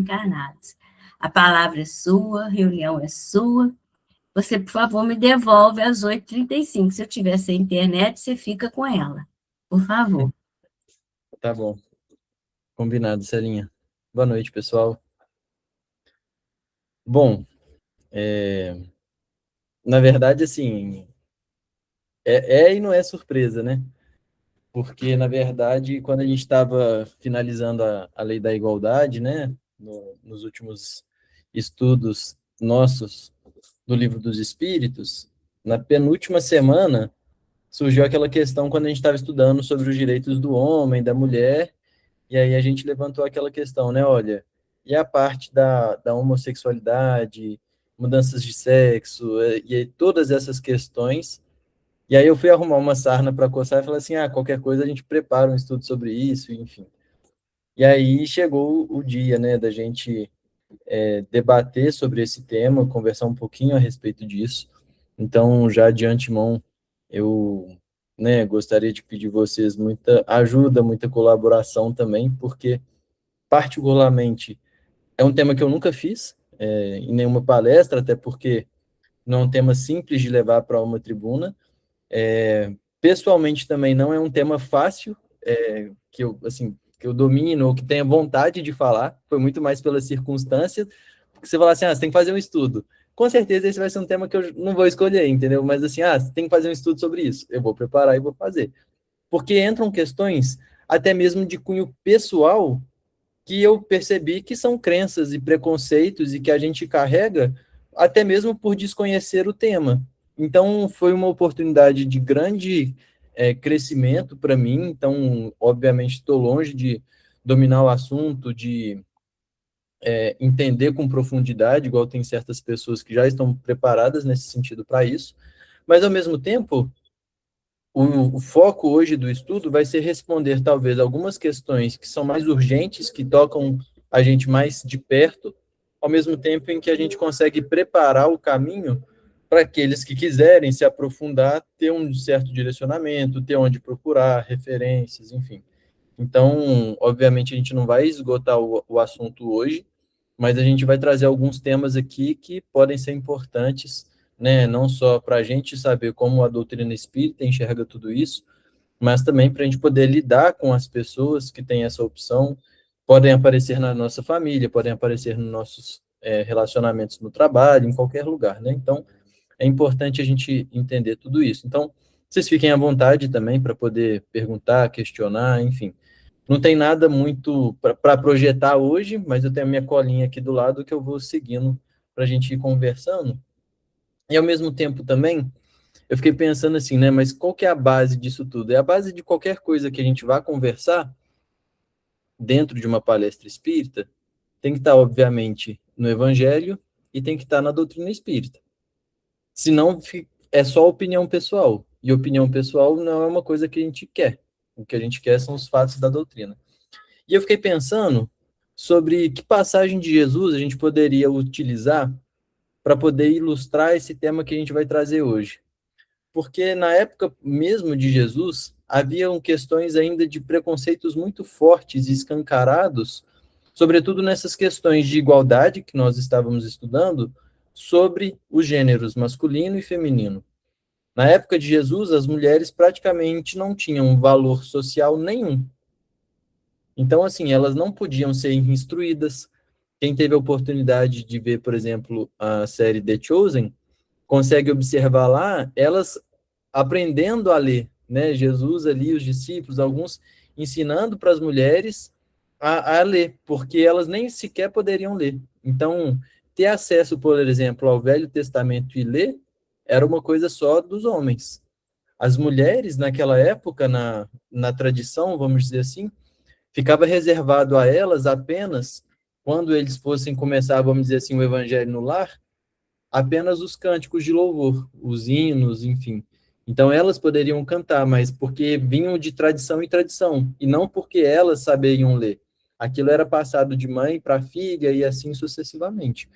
encarnados. A palavra é sua, a reunião é sua. Você, por favor, me devolve às 8h35. Se eu tiver sem internet, você fica com ela. Por favor. Tá bom. Combinado, Celinha. Boa noite, pessoal. Bom, na verdade, assim, e não é surpresa, né? Porque, na verdade, quando a gente estava finalizando a lei da igualdade, né, nos últimos estudos nossos do Livro dos Espíritos, na penúltima semana, surgiu aquela questão quando a gente estava estudando sobre os direitos do homem, da mulher, e aí a gente levantou aquela questão, né, olha, e a parte da homossexualidade, mudanças de sexo, e aí todas essas questões. E aí eu fui arrumar uma sarna para coçar e falei assim, qualquer coisa a gente prepara um estudo sobre isso, enfim. E aí chegou o dia, né, da gente debater sobre esse tema, conversar um pouquinho a respeito disso. Então, já de antemão, eu, né, gostaria de pedir vocês muita ajuda, muita colaboração também, porque, particularmente, é um tema que eu nunca fiz em nenhuma palestra, até porque não é um tema simples de levar para uma tribuna. Pessoalmente também não é um tema fácil, que eu, assim, que eu domino ou que tenha vontade de falar, foi muito mais pelas circunstâncias, porque você fala assim, você tem que fazer um estudo. Com certeza esse vai ser um tema que eu não vou escolher, entendeu? Mas assim, você tem que fazer um estudo sobre isso. Eu vou preparar e vou fazer. Porque entram questões até mesmo de cunho pessoal que eu percebi que são crenças e preconceitos e que a gente carrega até mesmo por desconhecer o tema. Então, foi uma oportunidade de grande crescimento para mim. Então, obviamente, estou longe de dominar o assunto, de entender com profundidade, igual tem certas pessoas que já estão preparadas nesse sentido para isso. Mas, ao mesmo tempo, o foco hoje do estudo vai ser responder, talvez, algumas questões que são mais urgentes, que tocam a gente mais de perto, ao mesmo tempo em que a gente consegue preparar o caminho para aqueles que quiserem se aprofundar, ter um certo direcionamento, ter onde procurar, referências, enfim. Então, obviamente, a gente não vai esgotar o assunto hoje, mas a gente vai trazer alguns temas aqui que podem ser importantes, né, não só para a gente saber como a doutrina espírita enxerga tudo isso, mas também para a gente poder lidar com as pessoas que têm essa opção, podem aparecer na nossa família, podem aparecer nos nossos relacionamentos no trabalho, em qualquer lugar, né? Então, é importante a gente entender tudo isso. Então, vocês fiquem à vontade também para poder perguntar, questionar, enfim. Não tem nada muito para projetar hoje, mas eu tenho a minha colinha aqui do lado que eu vou seguindo para a gente ir conversando. E ao mesmo tempo também, eu fiquei pensando assim, né? Mas qual que é a base disso tudo? É a base de qualquer coisa que a gente vá conversar dentro de uma palestra espírita, tem que estar, obviamente, no Evangelho e tem que estar na doutrina espírita. Senão, é só opinião pessoal. E opinião pessoal não é uma coisa que a gente quer. O que a gente quer são os fatos da doutrina. E eu fiquei pensando sobre que passagem de Jesus a gente poderia utilizar para poder ilustrar esse tema que a gente vai trazer hoje. Porque na época mesmo de Jesus, haviam questões ainda de preconceitos muito fortes e escancarados, sobretudo nessas questões de igualdade que nós estávamos estudando, sobre os gêneros masculino e feminino. Na época de Jesus, as mulheres praticamente não tinham valor social nenhum. Então, assim, elas não podiam ser instruídas. Quem teve a oportunidade de ver, por exemplo, a série The Chosen, consegue observar lá elas aprendendo a ler, né? Jesus ali, os discípulos, alguns ensinando para as mulheres a ler, porque elas nem sequer poderiam ler. Então, ter acesso, por exemplo, ao Velho Testamento e ler era uma coisa só dos homens. As mulheres, naquela época, na tradição, vamos dizer assim, ficava reservado a elas apenas, quando eles fossem começar, vamos dizer assim, o evangelho no lar, apenas os cânticos de louvor, os hinos, enfim. Então elas poderiam cantar, mas porque vinham de tradição em tradição, e não porque elas sabiam ler. Aquilo era passado de mãe para filha e assim sucessivamente.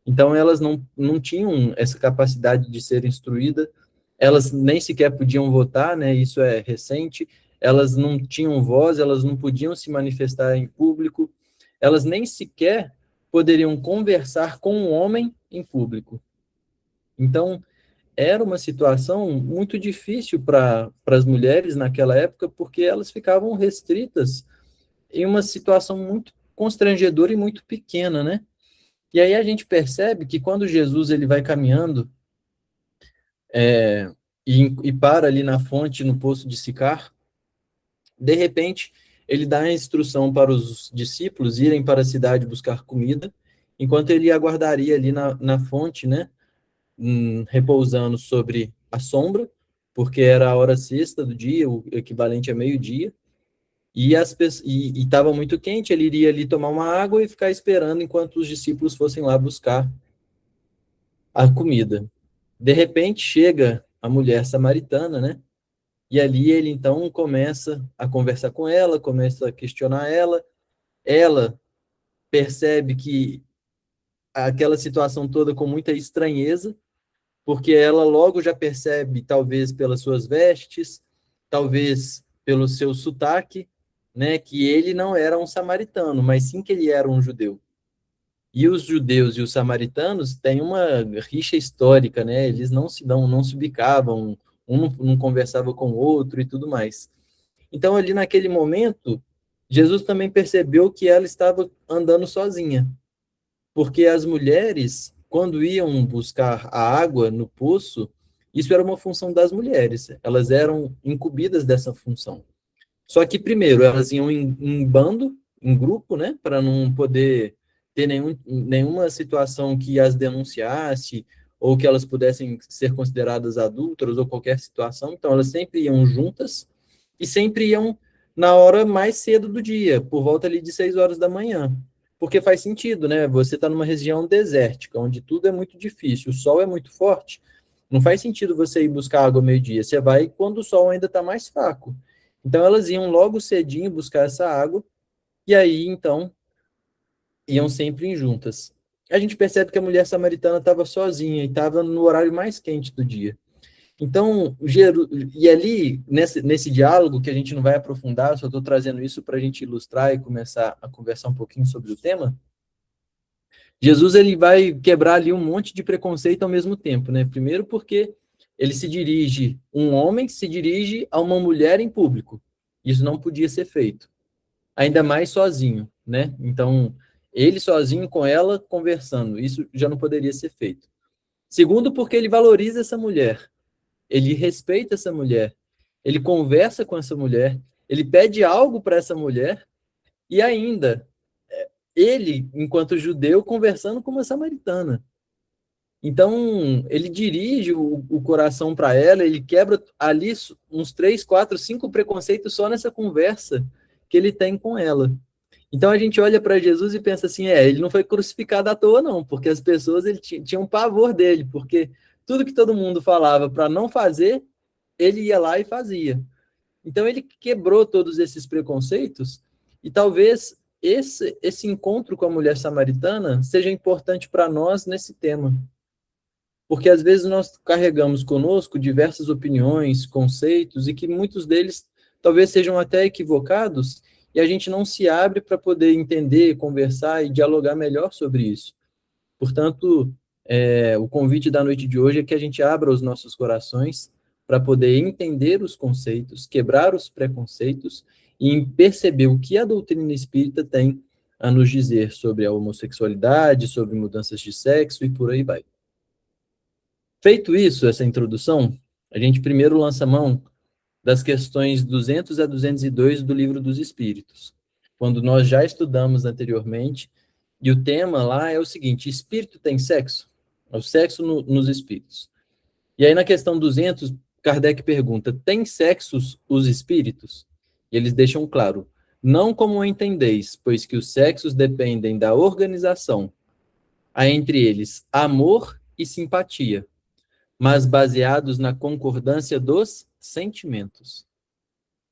Então elas não tinham essa capacidade de ser instruída, elas nem sequer podiam votar, né? Isso é recente. Elas não tinham voz, elas não podiam se manifestar em público, elas nem sequer poderiam conversar com um homem em público. Então, era uma situação muito difícil para as mulheres naquela época, porque elas ficavam restritas em uma situação muito constrangedora e muito pequena, né? E aí a gente percebe que quando Jesus ele vai caminhando e para ali na fonte, no poço de Sicar, de repente ele dá a instrução para os discípulos irem para a cidade buscar comida, enquanto ele aguardaria ali na fonte, né? Repousando sobre a sombra, porque era a hora sexta do dia, o equivalente a meio-dia, e estava muito quente, ele iria ali tomar uma água e ficar esperando enquanto os discípulos fossem lá buscar a comida. De repente chega a mulher samaritana, né? E ali ele então começa a conversar com ela, começa a questionar ela. Ela percebe que aquela situação toda com muita estranheza, porque ela logo já percebe, talvez pelas suas vestes, talvez pelo seu sotaque, né, que ele não era um samaritano, mas sim que ele era um judeu. E os judeus e os samaritanos têm uma rixa histórica, né? Eles não se bicavam, um não conversava com o outro e tudo mais. Então, ali naquele momento, Jesus também percebeu que ela estava andando sozinha, porque as mulheres, quando iam buscar a água no poço, isso era uma função das mulheres, elas eram incumbidas dessa função. Só que, primeiro, elas iam em bando, em grupo, né, para não poder ter nenhuma situação que as denunciasse ou que elas pudessem ser consideradas adúlteras ou qualquer situação. Então, elas sempre iam juntas e sempre iam na hora mais cedo do dia, por volta ali de 6 horas da manhã. Porque faz sentido, né? Você está numa região desértica, onde tudo é muito difícil, o sol é muito forte. Não faz sentido você ir buscar água ao meio-dia. Você vai quando o sol ainda está mais fraco. Então, elas iam logo cedinho buscar essa água, e aí, então, iam sempre juntas. A gente percebe que a mulher samaritana estava sozinha e estava no horário mais quente do dia. Então, e ali, nesse diálogo, que a gente não vai aprofundar, só estou trazendo isso para a gente ilustrar e começar a conversar um pouquinho sobre o tema, Jesus ele vai quebrar ali um monte de preconceito ao mesmo tempo, né? Primeiro porque um homem se dirige a uma mulher em público. Isso não podia ser feito. Ainda mais sozinho, né? Então, ele sozinho com ela conversando, isso já não poderia ser feito. Segundo, porque ele valoriza essa mulher, ele respeita essa mulher, ele conversa com essa mulher, ele pede algo para essa mulher e ainda ele, enquanto judeu, conversando com uma samaritana. Então, ele dirige o coração para ela, ele quebra ali uns 3, 4, 5 preconceitos só nessa conversa que ele tem com ela. Então, a gente olha para Jesus e pensa assim, ele não foi crucificado à toa não, porque as pessoas tinham pavor dele, porque tudo que todo mundo falava para não fazer, ele ia lá e fazia. Então, ele quebrou todos esses preconceitos e talvez esse encontro com a mulher samaritana seja importante para nós nesse tema. Porque às vezes nós carregamos conosco diversas opiniões, conceitos, e que muitos deles talvez sejam até equivocados, e a gente não se abre para poder entender, conversar e dialogar melhor sobre isso. Portanto, o convite da noite de hoje é que a gente abra os nossos corações para poder entender os conceitos, quebrar os preconceitos e perceber o que a doutrina espírita tem a nos dizer sobre a homossexualidade, sobre mudanças de sexo e por aí vai. Feito isso, essa introdução, a gente primeiro lança mão das questões 200 a 202 do Livro dos Espíritos, quando nós já estudamos anteriormente, e o tema lá é o seguinte: espírito tem sexo? É o sexo nos espíritos. E aí na questão 200, Kardec pergunta: tem sexos os espíritos? E eles deixam claro: não como entendeis, pois que os sexos dependem da organização, há entre eles amor e simpatia, mas baseados na concordância dos sentimentos.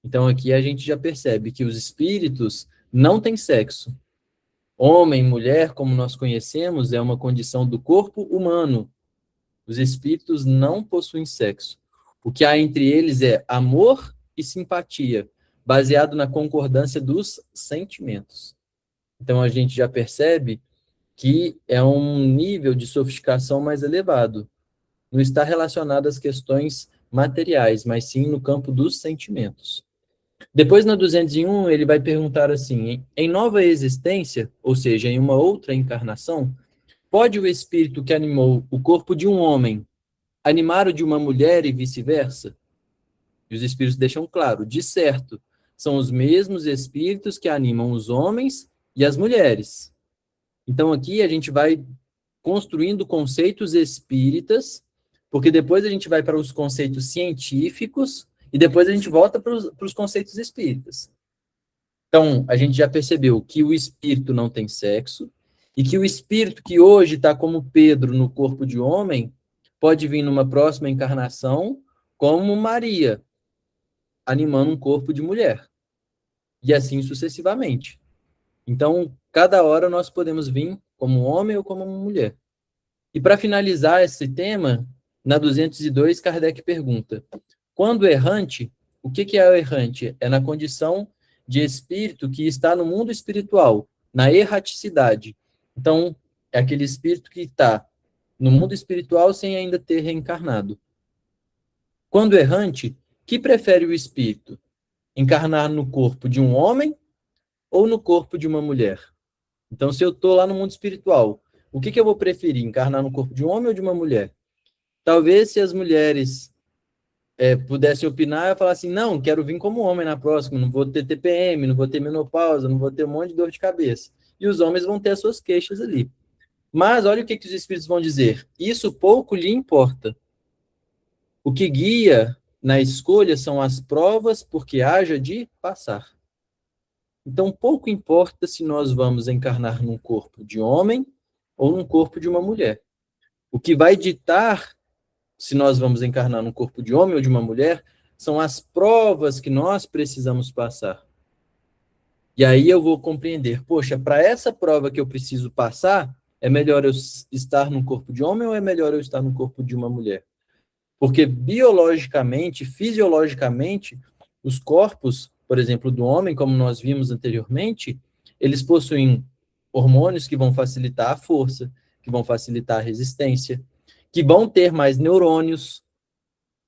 Então aqui a gente já percebe que os espíritos não têm sexo. Homem, mulher, como nós conhecemos, é uma condição do corpo humano. Os espíritos não possuem sexo. O que há entre eles é amor e simpatia, baseado na concordância dos sentimentos. Então a gente já percebe que é um nível de sofisticação mais elevado. Não está relacionado às questões materiais, mas sim no campo dos sentimentos. Depois, na 201, ele vai perguntar assim: em nova existência, ou seja, em uma outra encarnação, pode o espírito que animou o corpo de um homem animar o de uma mulher e vice-versa? E os espíritos deixam claro: de certo, são os mesmos espíritos que animam os homens e as mulheres. Então, aqui a gente vai construindo conceitos espíritas, porque depois a gente vai para os conceitos científicos e depois a gente volta para os conceitos espíritas. Então, a gente já percebeu que o espírito não tem sexo e que o espírito que hoje está como Pedro no corpo de homem pode vir numa próxima encarnação como Maria, animando um corpo de mulher. E assim sucessivamente. Então, cada hora nós podemos vir como homem ou como mulher. E para finalizar esse tema, na 202, Kardec pergunta: quando errante, o que é o errante? É na condição de espírito que está no mundo espiritual, na erraticidade. Então, é aquele espírito que está no mundo espiritual sem ainda ter reencarnado. Quando errante, que prefere o espírito? Encarnar no corpo de um homem ou no corpo de uma mulher? Então, se eu estou lá no mundo espiritual, o que eu vou preferir? Encarnar no corpo de um homem ou de uma mulher? Talvez se as mulheres pudessem opinar, eu ia falar assim: não, quero vir como homem na próxima, não vou ter TPM, não vou ter menopausa, não vou ter um monte de dor de cabeça. E os homens vão ter as suas queixas ali. Mas olha o que os espíritos vão dizer: isso pouco lhe importa. O que guia na escolha são as provas, porque haja de passar. Então, pouco importa se nós vamos encarnar num corpo de homem ou num corpo de uma mulher. O que vai ditar se nós vamos encarnar num corpo de homem ou de uma mulher são as provas que nós precisamos passar. E aí eu vou compreender: poxa, para essa prova que eu preciso passar, é melhor eu estar num corpo de homem ou é melhor eu estar num corpo de uma mulher? Porque biologicamente, fisiologicamente, os corpos, por exemplo, do homem, como nós vimos anteriormente, eles possuem hormônios que vão facilitar a força, que vão facilitar a resistência, que vão ter mais neurônios,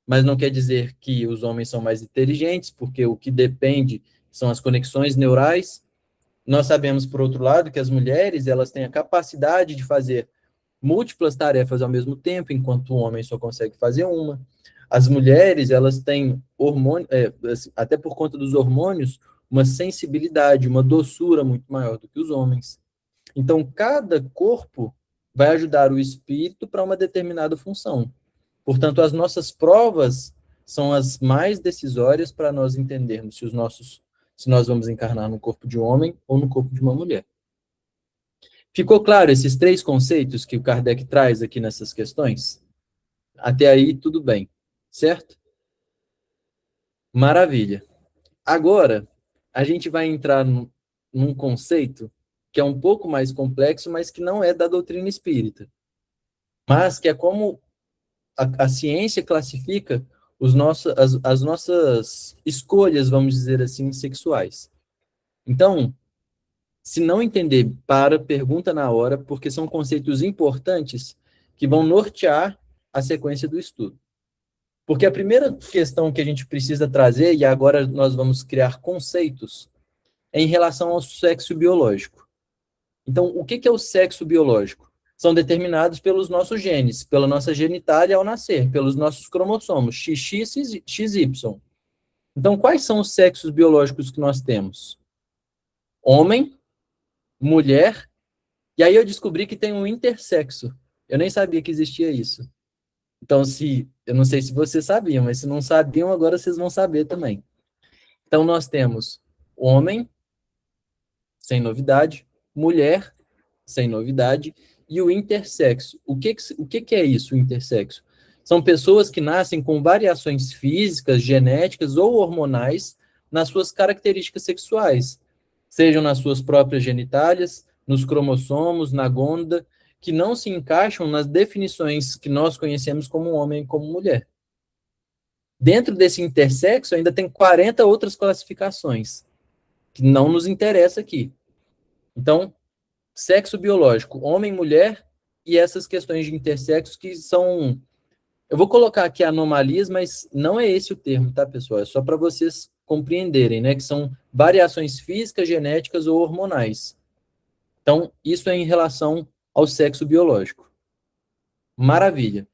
mas não quer dizer que os homens são mais inteligentes, porque o que depende são as conexões neurais. Nós sabemos, por outro lado, que as mulheres elas têm a capacidade de fazer múltiplas tarefas ao mesmo tempo, enquanto o homem só consegue fazer uma. As mulheres, elas têm hormônio, até por conta dos hormônios, uma sensibilidade, uma doçura muito maior do que os homens. Então, cada corpo vai ajudar o espírito para uma determinada função. Portanto, as nossas provas são as mais decisórias para nós entendermos se nós vamos encarnar no corpo de um homem ou no corpo de uma mulher. Ficou claro esses três conceitos que o Kardec traz aqui nessas questões? Até aí, tudo bem, certo? Maravilha. Agora, a gente vai entrar num conceito que é um pouco mais complexo, mas que não é da doutrina espírita, mas que é como a ciência classifica as nossas escolhas, vamos dizer assim, sexuais. Então, se não entender, pergunta na hora, porque são conceitos importantes que vão nortear a sequência do estudo. Porque a primeira questão que a gente precisa trazer, e agora nós vamos criar conceitos, é em relação ao sexo biológico. Então, o que é o sexo biológico? São determinados pelos nossos genes, pela nossa genitália ao nascer, pelos nossos cromossomos, XX e XY. Então, quais são os sexos biológicos que nós temos? Homem, mulher, e aí eu descobri que tem um intersexo. Eu nem sabia que existia isso. Então, eu não sei se vocês sabiam, mas se não sabiam, agora vocês vão saber também. Então, nós temos homem, sem novidade, mulher, sem novidade, e o intersexo. O que é isso, o intersexo? São pessoas que nascem com variações físicas, genéticas ou hormonais nas suas características sexuais, sejam nas suas próprias genitálias, nos cromossomos, na gônada, que não se encaixam nas definições que nós conhecemos como homem e como mulher. Dentro desse intersexo ainda tem 40 outras classificações, que não nos interessa aqui. Então, sexo biológico, homem, mulher, e essas questões de intersexo que são... Eu vou colocar aqui anomalias, mas não é esse o termo, tá, pessoal? É só para vocês compreenderem, né? Que são variações físicas, genéticas ou hormonais. Então, isso é em relação ao sexo biológico. Maravilha.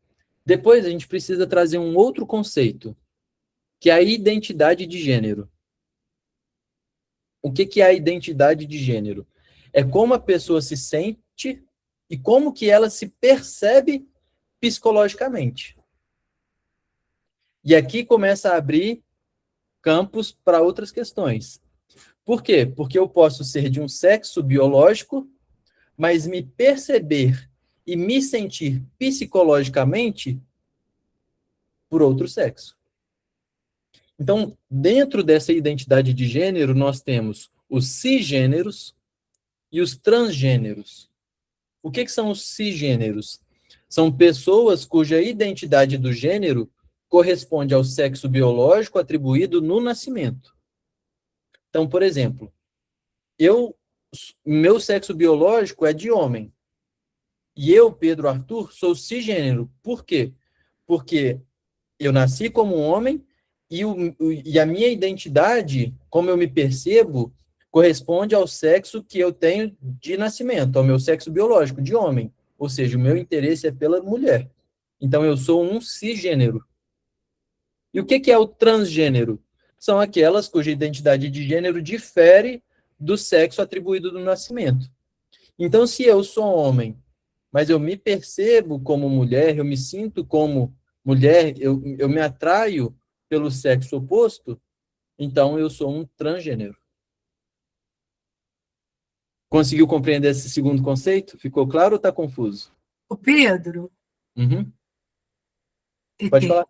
Depois, a gente precisa trazer um outro conceito, que é a identidade de gênero. O que é a identidade de gênero? É como a pessoa se sente e como que ela se percebe psicologicamente. E aqui começa a abrir campos para outras questões. Por quê? Porque eu posso ser de um sexo biológico, mas me perceber e me sentir psicologicamente por outro sexo. Então, dentro dessa identidade de gênero, nós temos os cisgêneros e os transgêneros. O que são os cisgêneros? São pessoas cuja identidade do gênero corresponde ao sexo biológico atribuído no nascimento. Então, por exemplo, meu sexo biológico é de homem. E eu, Pedro Arthur, sou cisgênero. Por quê? Porque eu nasci como um homem e a minha identidade, como eu me percebo, corresponde ao sexo que eu tenho de nascimento, ao meu sexo biológico, de homem. Ou seja, o meu interesse é pela mulher. Então, eu sou um cisgênero. E o que é o transgênero? São aquelas cuja identidade de gênero difere do sexo atribuído no nascimento. Então, se eu sou homem, mas eu me percebo como mulher, eu me sinto como mulher, eu me atraio pelo sexo oposto, então eu sou um transgênero. Conseguiu compreender esse segundo conceito? Ficou claro ou está confuso? O Pedro, Uhum. Pode falar.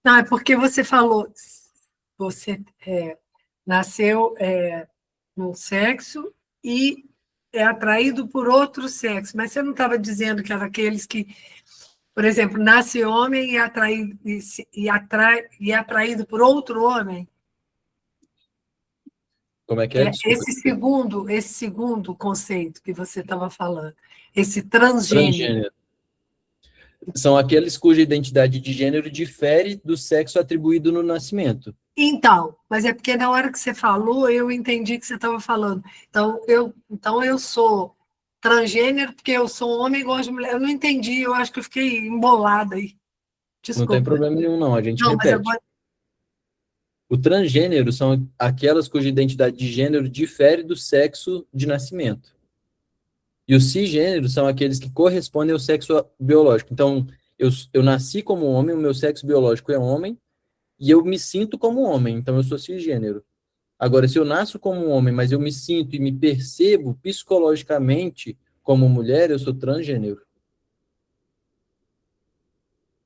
não, é porque você falou, você nasceu num sexo e é atraído por outro sexo, mas você não estava dizendo que era aqueles que, por exemplo, nasce homem e é atraído por outro homem? Como é que é? Desculpa. Esse segundo conceito que você estava falando, esse transgênero. São aqueles cuja identidade de gênero difere do sexo atribuído no nascimento. Então, mas é porque na hora que você falou, eu entendi que você estava falando. Então eu sou transgênero porque eu sou um homem e gosto de mulher. Eu não entendi, eu acho que eu fiquei embolada aí. Desculpa. Não tem problema nenhum, não. A gente não, repete. Mas agora... O transgênero são aquelas cuja identidade de gênero difere do sexo de nascimento. E os cisgêneros são aqueles que correspondem ao sexo biológico. Então, eu nasci como homem, o meu sexo biológico é homem, e eu me sinto como homem, então eu sou cisgênero. Agora, se eu nasço como um homem, mas eu me sinto e me percebo psicologicamente como mulher, eu sou transgênero.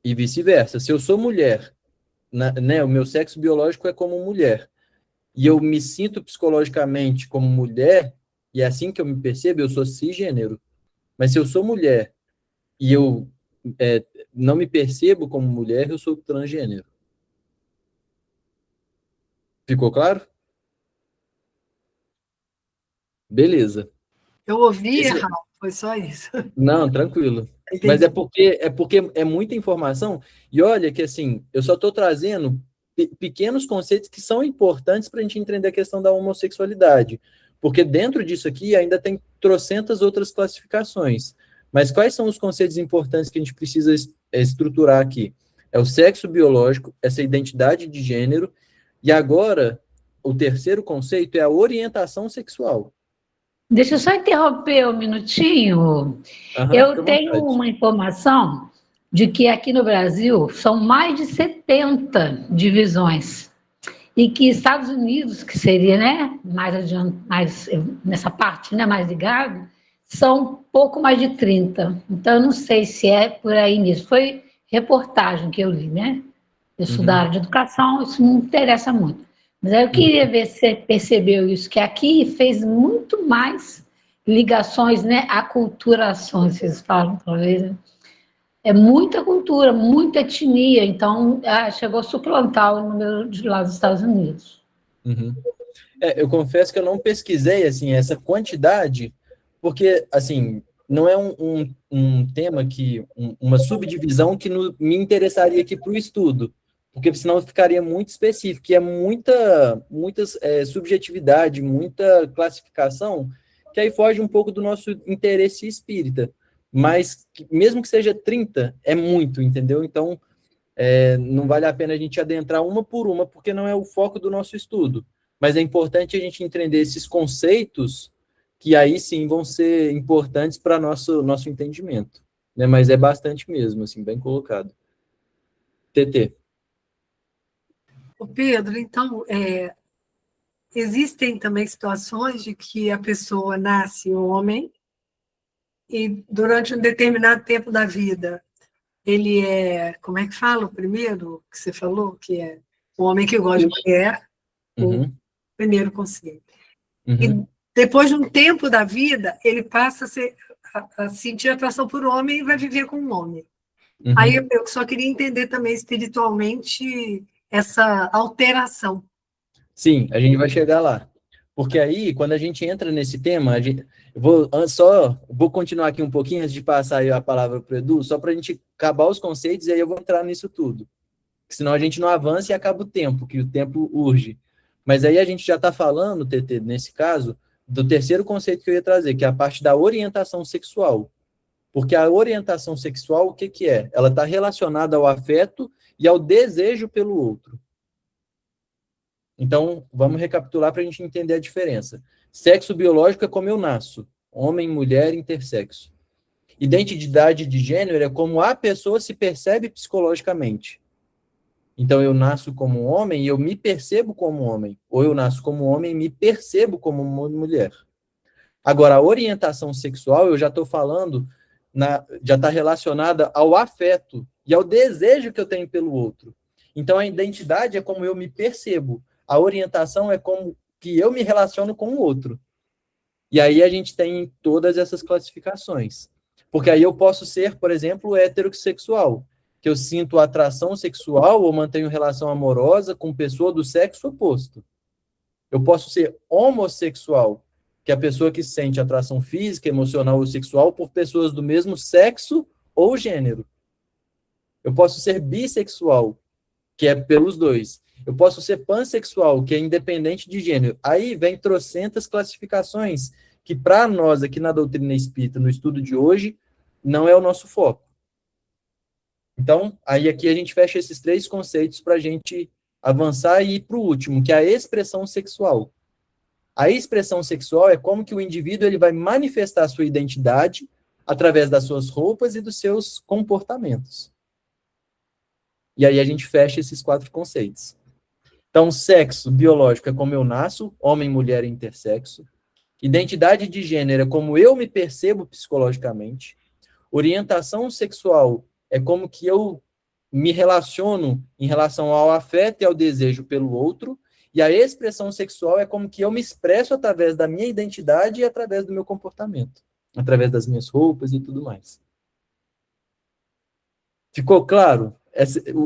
E vice-versa. Se eu sou mulher, né, o meu sexo biológico é como mulher, e eu me sinto psicologicamente como mulher, e é assim que eu me percebo, eu sou cisgênero. Mas se eu sou mulher e eu não me percebo como mulher, eu sou transgênero. Ficou claro? Beleza. Eu ouvi errado, foi só isso. Não, tranquilo. Entendi. Mas é porque é muita informação, e olha que assim, eu só estou trazendo pequenos conceitos que são importantes para a gente entender a questão da homossexualidade. Porque dentro disso aqui ainda tem trocentas outras classificações. Mas quais são os conceitos importantes que a gente precisa estruturar aqui? É o sexo biológico, essa identidade de gênero, e agora o terceiro conceito é a orientação sexual. Deixa eu só interromper um minutinho. Eu tenho uma informação de que aqui no Brasil são mais de 70 divisões. E que Estados Unidos, que seria, né, mais nessa parte, né, mais ligado, são pouco mais de 30. Então, eu não sei se é por aí nisso. Foi reportagem que eu li, né? Eu sou da área de educação, isso me interessa muito. Mas aí eu queria ver se você percebeu isso, que aqui fez muito mais ligações, né, aculturações, vocês falam, talvez, né? É muita cultura, muita etnia, então chegou a suplantar o número de lá dos Estados Unidos. Eu confesso que eu não pesquisei assim, essa quantidade, porque, assim, não é um tema que, uma subdivisão que me interessaria aqui para o estudo, porque senão ficaria muito específico, e é muita subjetividade, muita classificação, que aí foge um pouco do nosso interesse espírita. Mas, mesmo que seja 30, é muito, entendeu? Então, não vale a pena a gente adentrar uma por uma, porque não é o foco do nosso estudo. Mas é importante a gente entender esses conceitos, que aí sim vão ser importantes para nosso entendimento. Né? Mas é bastante mesmo, assim, bem colocado. TT. Ô Pedro, então, existem também situações de que a pessoa nasce homem e durante um determinado tempo da vida ele como é que fala o primeiro que você falou? Que é o homem que gosta de mulher, o primeiro conceito. E depois de um tempo da vida, ele passa a sentir atração por homem e vai viver com um homem. Aí eu só queria entender também espiritualmente essa alteração. Sim, a gente vai chegar lá. Porque aí, quando a gente entra nesse tema, vou continuar aqui um pouquinho antes de passar aí a palavra para o Edu, só para a gente acabar os conceitos, e aí eu vou entrar nisso tudo. Porque senão a gente não avança e acaba o tempo, que o tempo urge. Mas aí a gente já está falando, TT, nesse caso, do terceiro conceito que eu ia trazer, que é a parte da orientação sexual. Porque a orientação sexual, o que que é? Ela está relacionada ao afeto e ao desejo pelo outro. Então, vamos recapitular para a gente entender a diferença. Sexo biológico é como eu nasço, homem, mulher, intersexo. Identidade de gênero é como a pessoa se percebe psicologicamente. Então, eu nasço como homem e eu me percebo como homem. Ou eu nasço como homem e me percebo como uma mulher. Agora, a orientação sexual, eu já estou falando, já está relacionada ao afeto e ao desejo que eu tenho pelo outro. Então, a identidade é como eu me percebo. A orientação é como que eu me relaciono com o outro. E aí a gente tem todas essas classificações. Porque aí eu posso ser, por exemplo, heterossexual, que eu sinto atração sexual ou mantenho relação amorosa com pessoa do sexo oposto. Eu posso ser homossexual, que é a pessoa que sente atração física, emocional ou sexual por pessoas do mesmo sexo ou gênero. Eu posso ser bissexual, que é pelos dois. Eu posso ser pansexual, que é independente de gênero. Aí vem trocentas classificações que, para nós, aqui na doutrina espírita, no estudo de hoje, não é o nosso foco. Então, aí aqui a gente fecha esses três conceitos para a gente avançar e ir para o último, que é a expressão sexual. A expressão sexual é como que o indivíduo ele vai manifestar a sua identidade através das suas roupas e dos seus comportamentos. E aí a gente fecha esses quatro conceitos. Então, sexo biológico é como eu nasço, homem, mulher e intersexo. Identidade de gênero é como eu me percebo psicologicamente. Orientação sexual é como que eu me relaciono em relação ao afeto e ao desejo pelo outro. E a expressão sexual é como que eu me expresso através da minha identidade e através do meu comportamento. Através das minhas roupas e tudo mais. Ficou claro?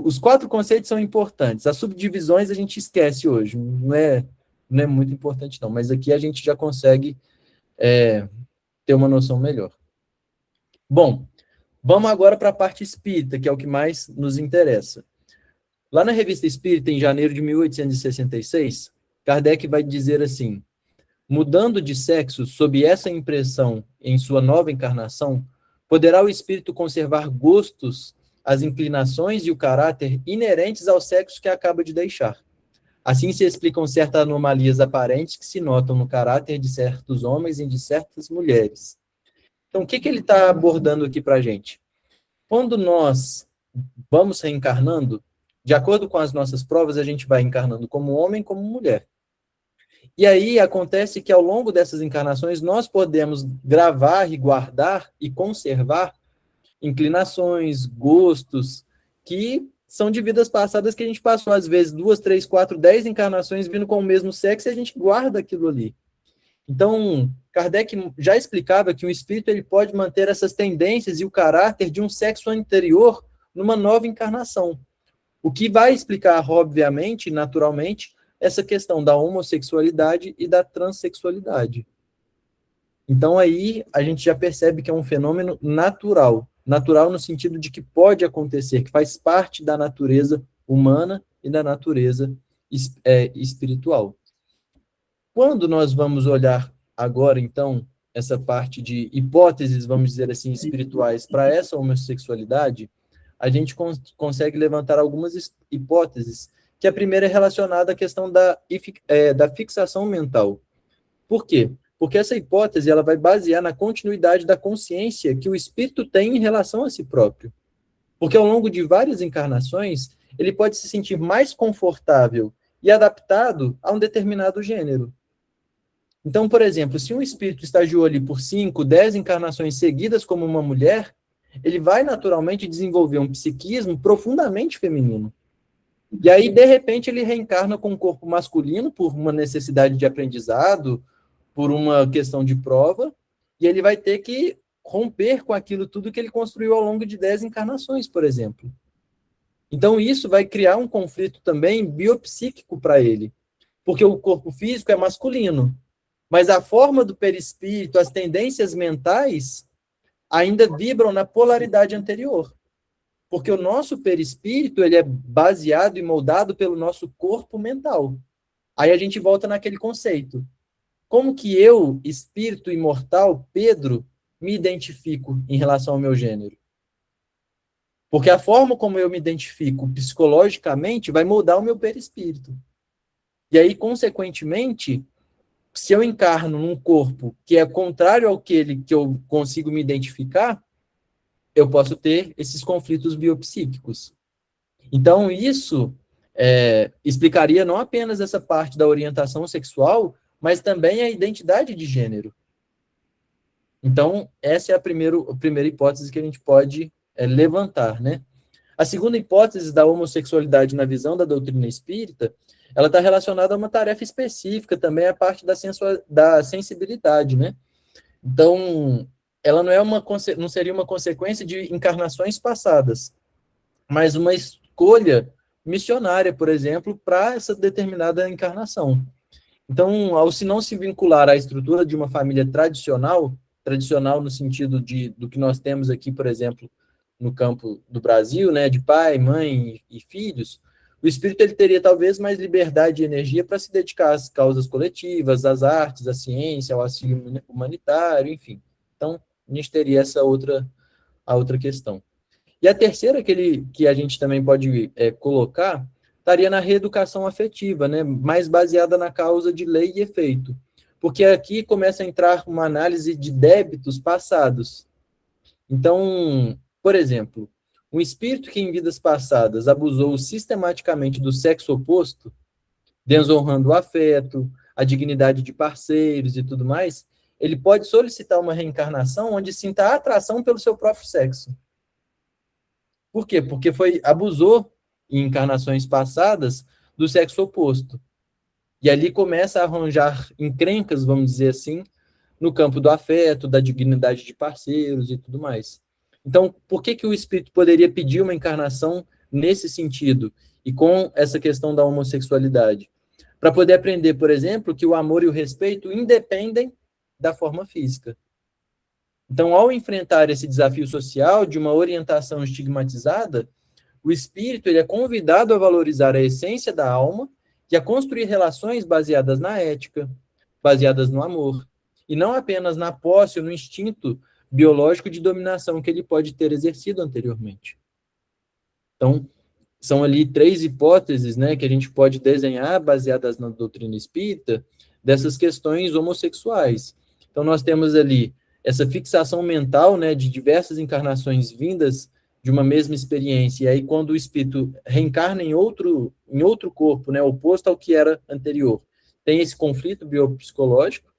Os quatro conceitos são importantes. As subdivisões a gente esquece hoje. Não é muito importante, não. Mas aqui a gente já consegue ter uma noção melhor. Bom, vamos agora para a parte espírita, que é o que mais nos interessa. Lá na Revista Espírita, em janeiro de 1866, Kardec vai dizer assim: mudando de sexo sob essa impressão em sua nova encarnação, poderá o espírito conservar gostos, as inclinações e o caráter inerentes ao sexo que acaba de deixar. Assim se explicam certas anomalias aparentes que se notam no caráter de certos homens e de certas mulheres. Então, o que ele está abordando aqui para a gente? Quando nós vamos reencarnando, de acordo com as nossas provas, a gente vai encarnando como homem, como mulher. E aí acontece que ao longo dessas encarnações nós podemos gravar e guardar e conservar inclinações, gostos, que são de vidas passadas que a gente passou, às vezes, 2, 3, 4, 10 encarnações vindo com o mesmo sexo e a gente guarda aquilo ali. Então, Kardec já explicava que o espírito ele pode manter essas tendências e o caráter de um sexo anterior numa nova encarnação. O que vai explicar, obviamente, naturalmente, essa questão da homossexualidade e da transexualidade. Então, aí, a gente já percebe que é um fenômeno natural. Natural no sentido de que pode acontecer, que faz parte da natureza humana e da natureza espiritual. Quando nós vamos olhar agora, então, essa parte de hipóteses, vamos dizer assim, espirituais para essa homossexualidade, a gente consegue levantar algumas hipóteses, que a primeira é relacionada à questão da fixação mental. Por quê? Porque essa hipótese ela vai basear na continuidade da consciência que o espírito tem em relação a si próprio. Porque ao longo de várias encarnações, ele pode se sentir mais confortável e adaptado a um determinado gênero. Então, por exemplo, se um espírito estagiou ali por 5, 10 encarnações seguidas como uma mulher, ele vai naturalmente desenvolver um psiquismo profundamente feminino. E aí, de repente, ele reencarna com um corpo masculino por uma necessidade de aprendizado, por uma questão de prova, e ele vai ter que romper com aquilo tudo que ele construiu ao longo de 10 encarnações, por exemplo. Então, isso vai criar um conflito também biopsíquico para ele, porque o corpo físico é masculino, mas a forma do perispírito, as tendências mentais, ainda vibram na polaridade anterior. Porque o nosso perispírito, ele é baseado e moldado pelo nosso corpo mental. Aí a gente volta naquele conceito. Como que eu, espírito imortal, Pedro, me identifico em relação ao meu gênero? Porque a forma como eu me identifico psicologicamente vai moldar o meu perispírito. E aí, consequentemente, se eu encarno num corpo que é contrário ao que eu consigo me identificar, eu posso ter esses conflitos biopsíquicos. Então, isso explicaria não apenas essa parte da orientação sexual, mas também a identidade de gênero. Então, essa é a primeira hipótese que a gente pode levantar, né? A segunda hipótese da homossexualidade na visão da doutrina espírita, ela está relacionada a uma tarefa específica, também a parte da sensibilidade, né? Então, ela não seria uma consequência de encarnações passadas, mas uma escolha missionária, por exemplo, para essa determinada encarnação. Então, ao não se vincular à estrutura de uma família tradicional no sentido do que nós temos aqui, por exemplo, no campo do Brasil, né, de pai, mãe e filhos, o espírito ele teria talvez mais liberdade e energia para se dedicar às causas coletivas, às artes, à ciência, ao auxílio humanitário, enfim. Então, a gente teria a outra questão. E a terceira que a gente também pode colocar estaria na reeducação afetiva, né, mais baseada na causa de lei e efeito. Porque aqui começa a entrar uma análise de débitos passados. Então, por exemplo, um espírito que em vidas passadas abusou sistematicamente do sexo oposto, desonrando o afeto, a dignidade de parceiros e tudo mais, ele pode solicitar uma reencarnação onde sinta atração pelo seu próprio sexo. Por quê? Porque abusou em encarnações passadas do sexo oposto. E ali começa a arranjar encrencas, vamos dizer assim, no campo do afeto, da dignidade de parceiros e tudo mais. Então, por que o espírito poderia pedir uma encarnação nesse sentido e com essa questão da homossexualidade? Para poder aprender, por exemplo, que o amor e o respeito independem da forma física. Então, ao enfrentar esse desafio social de uma orientação estigmatizada, o espírito ele é convidado a valorizar a essência da alma e a construir relações baseadas na ética, baseadas no amor, e não apenas na posse ou no instinto biológico de dominação que ele pode ter exercido anteriormente. Então, são ali 3 hipóteses, né, que a gente pode desenhar baseadas na doutrina espírita dessas questões homossexuais. Então, nós temos ali essa fixação mental, né, de diversas encarnações vindas de uma mesma experiência, e aí quando o espírito reencarna em outro corpo, né, oposto ao que era anterior, tem esse conflito biopsicológico,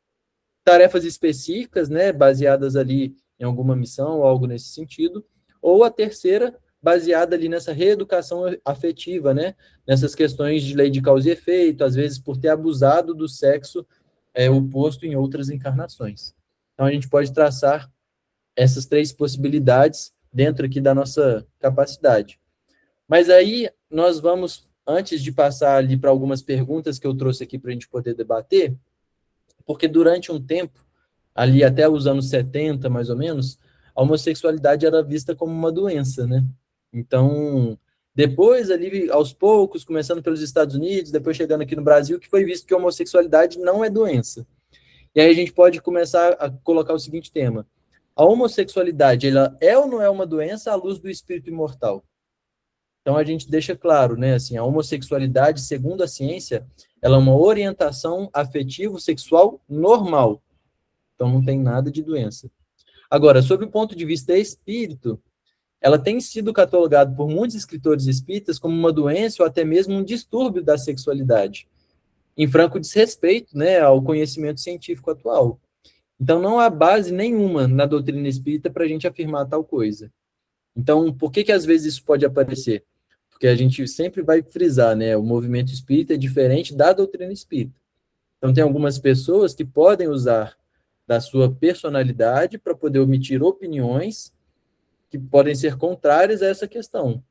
tarefas específicas, né, baseadas ali em alguma missão ou algo nesse sentido, ou a terceira, baseada ali nessa reeducação afetiva, né, nessas questões de lei de causa e efeito, às vezes por ter abusado do sexo oposto em outras encarnações. Então, a gente pode traçar essas 3 possibilidades dentro aqui da nossa capacidade. Mas aí, nós vamos, antes de passar ali para algumas perguntas que eu trouxe aqui para a gente poder debater, porque durante um tempo, ali até os anos 70, mais ou menos, a homossexualidade era vista como uma doença, né? Então, depois ali, aos poucos, começando pelos Estados Unidos, depois chegando aqui no Brasil, que foi visto que a homossexualidade não é doença. E aí a gente pode começar a colocar o seguinte tema: a homossexualidade, ela é ou não é uma doença à luz do espírito imortal? Então a gente deixa claro, né, assim, a homossexualidade, segundo a ciência, ela é uma orientação afetivo-sexual normal. Então não tem nada de doença. Agora, sob o ponto de vista espírito, ela tem sido catalogada por muitos escritores espíritas como uma doença ou até mesmo um distúrbio da sexualidade, em franco desrespeito, né, ao conhecimento científico atual. Então não há base nenhuma na doutrina espírita para a gente afirmar tal coisa. Então, por que às vezes isso pode aparecer? Porque a gente sempre vai frisar, né, o movimento espírita é diferente da doutrina espírita. Então tem algumas pessoas que podem usar da sua personalidade para poder emitir opiniões que podem ser contrárias a essa questão.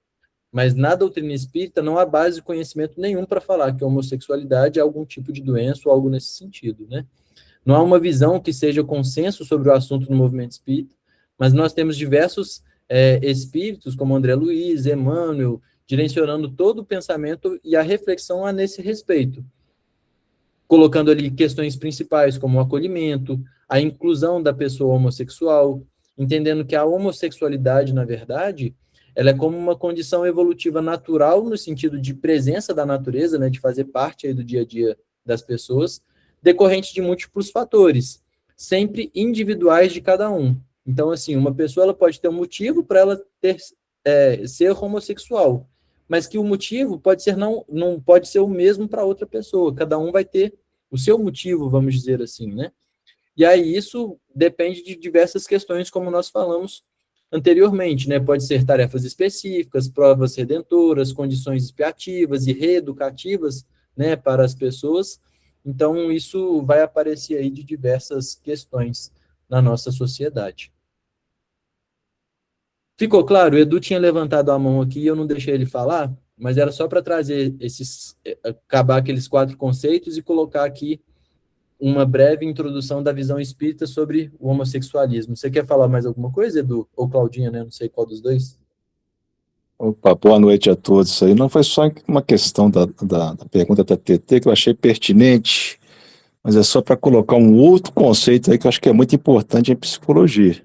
Mas na doutrina espírita não há base de conhecimento nenhum para falar que a homossexualidade é algum tipo de doença ou algo nesse sentido, né? Não há uma visão que seja consenso sobre o assunto no movimento espírita, mas nós temos diversos espíritos, como André Luiz, Emmanuel, direcionando todo o pensamento e a reflexão a nesse respeito, colocando ali questões principais como o acolhimento, a inclusão da pessoa homossexual, entendendo que a homossexualidade, na verdade, ela é como uma condição evolutiva natural no sentido de presença da natureza, né, de fazer parte aí do dia a dia das pessoas, decorrente de múltiplos fatores, sempre individuais de cada um. Então, assim, uma pessoa ela pode ter um motivo para ela ser homossexual, mas que o motivo pode ser não pode ser o mesmo para outra pessoa. Cada um vai ter o seu motivo, vamos dizer assim, né? E aí isso depende de diversas questões, como nós falamos anteriormente, né? Pode ser tarefas específicas, provas redentoras, condições expiativas e reeducativas, né, para as pessoas. Então, isso vai aparecer aí de diversas questões na nossa sociedade. Ficou claro? O Edu tinha levantado a mão aqui e eu não deixei ele falar, mas era só para trazer acabar aqueles 4 conceitos e colocar aqui uma breve introdução da visão espírita sobre o homossexualismo. Você quer falar mais alguma coisa, Edu? Ou Claudinha, né? Não sei qual dos dois. Opa, boa noite a todos. Isso aí não foi só uma questão da pergunta da TT que eu achei pertinente, mas é só para colocar um outro conceito aí que eu acho que é muito importante em psicologia,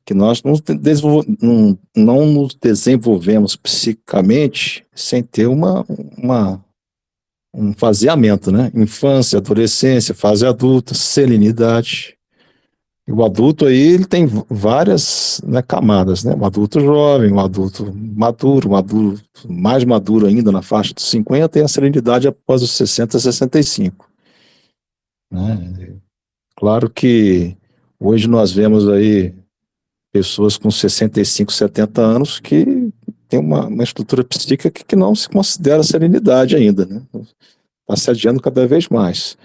que nós não nos desenvolvemos psicicamente sem ter um faseamento, né? Infância, adolescência, fase adulta, serenidade. E o adulto aí, ele tem várias, né, camadas, né? Um adulto jovem, um adulto maduro, um adulto mais maduro ainda na faixa dos 50 e a serenidade após os 60, 65. Né? Claro que hoje nós vemos aí pessoas com 65, 70 anos que tem uma estrutura psíquica que não se considera serenidade ainda, né? Está se adiando cada vez mais.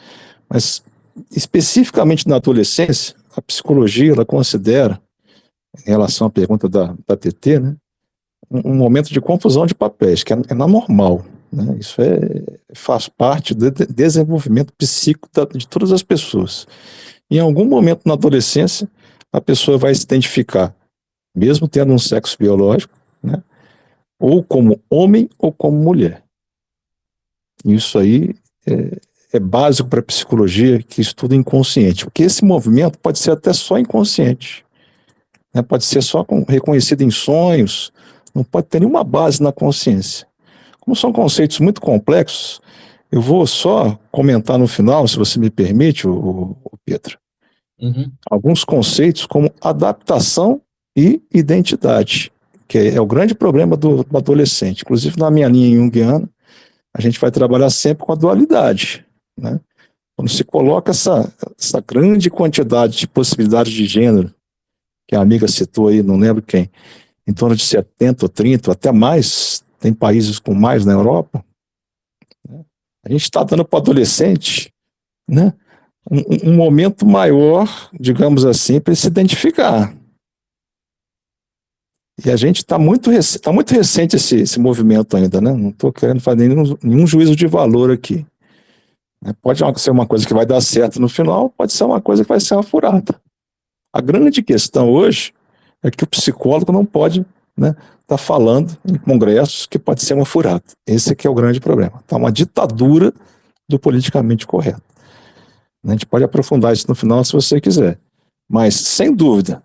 Mas, especificamente na adolescência, a psicologia ela considera, em relação à pergunta da TT, né, um momento de confusão de papéis, que é normal. Né? Isso faz parte do desenvolvimento psíquico de todas as pessoas. Em algum momento na adolescência, a pessoa vai se identificar, mesmo tendo um sexo biológico, né, ou como homem ou como mulher. Isso aí é básico para a psicologia que estuda inconsciente, porque esse movimento pode ser até só inconsciente, né? Pode ser só reconhecido em sonhos, não pode ter nenhuma base na consciência. Como são conceitos muito complexos, eu vou só comentar no final, se você me permite, o Pedro, alguns conceitos como adaptação e identidade, que é o grande problema do adolescente. Inclusive, na minha linha junguiana, a gente vai trabalhar sempre com a dualidade. Né? Quando se coloca essa grande quantidade de possibilidades de gênero, que a amiga citou aí, não lembro quem, em torno de 70 ou 30, até mais, tem países com mais na Europa, né? A gente está dando para o adolescente, né, um momento maior, digamos assim, para ele se identificar. E a gente está muito recente esse movimento ainda, né? Não estou querendo fazer nenhum juízo de valor aqui. Pode ser uma coisa que vai dar certo no final, pode ser uma coisa que vai ser uma furada. A grande questão hoje é que o psicólogo não pode, né, tá falando em congressos que pode ser uma furada. Esse aqui é o grande problema. Tá uma ditadura do politicamente correto. A gente pode aprofundar isso no final se você quiser. Mas, sem dúvida,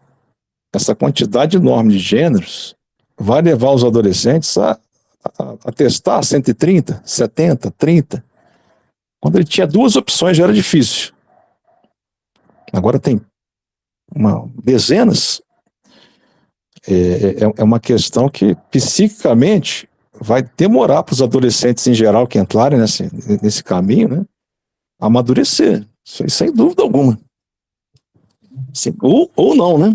essa quantidade enorme de gêneros vai levar os adolescentes a testar 130, 70, 30. Quando ele tinha duas opções já era difícil. Agora tem dezenas. É uma questão que, psiquicamente, vai demorar para os adolescentes em geral que entrarem nesse caminho, né, amadurecer. Isso aí, sem dúvida alguma. Assim, ou não, né?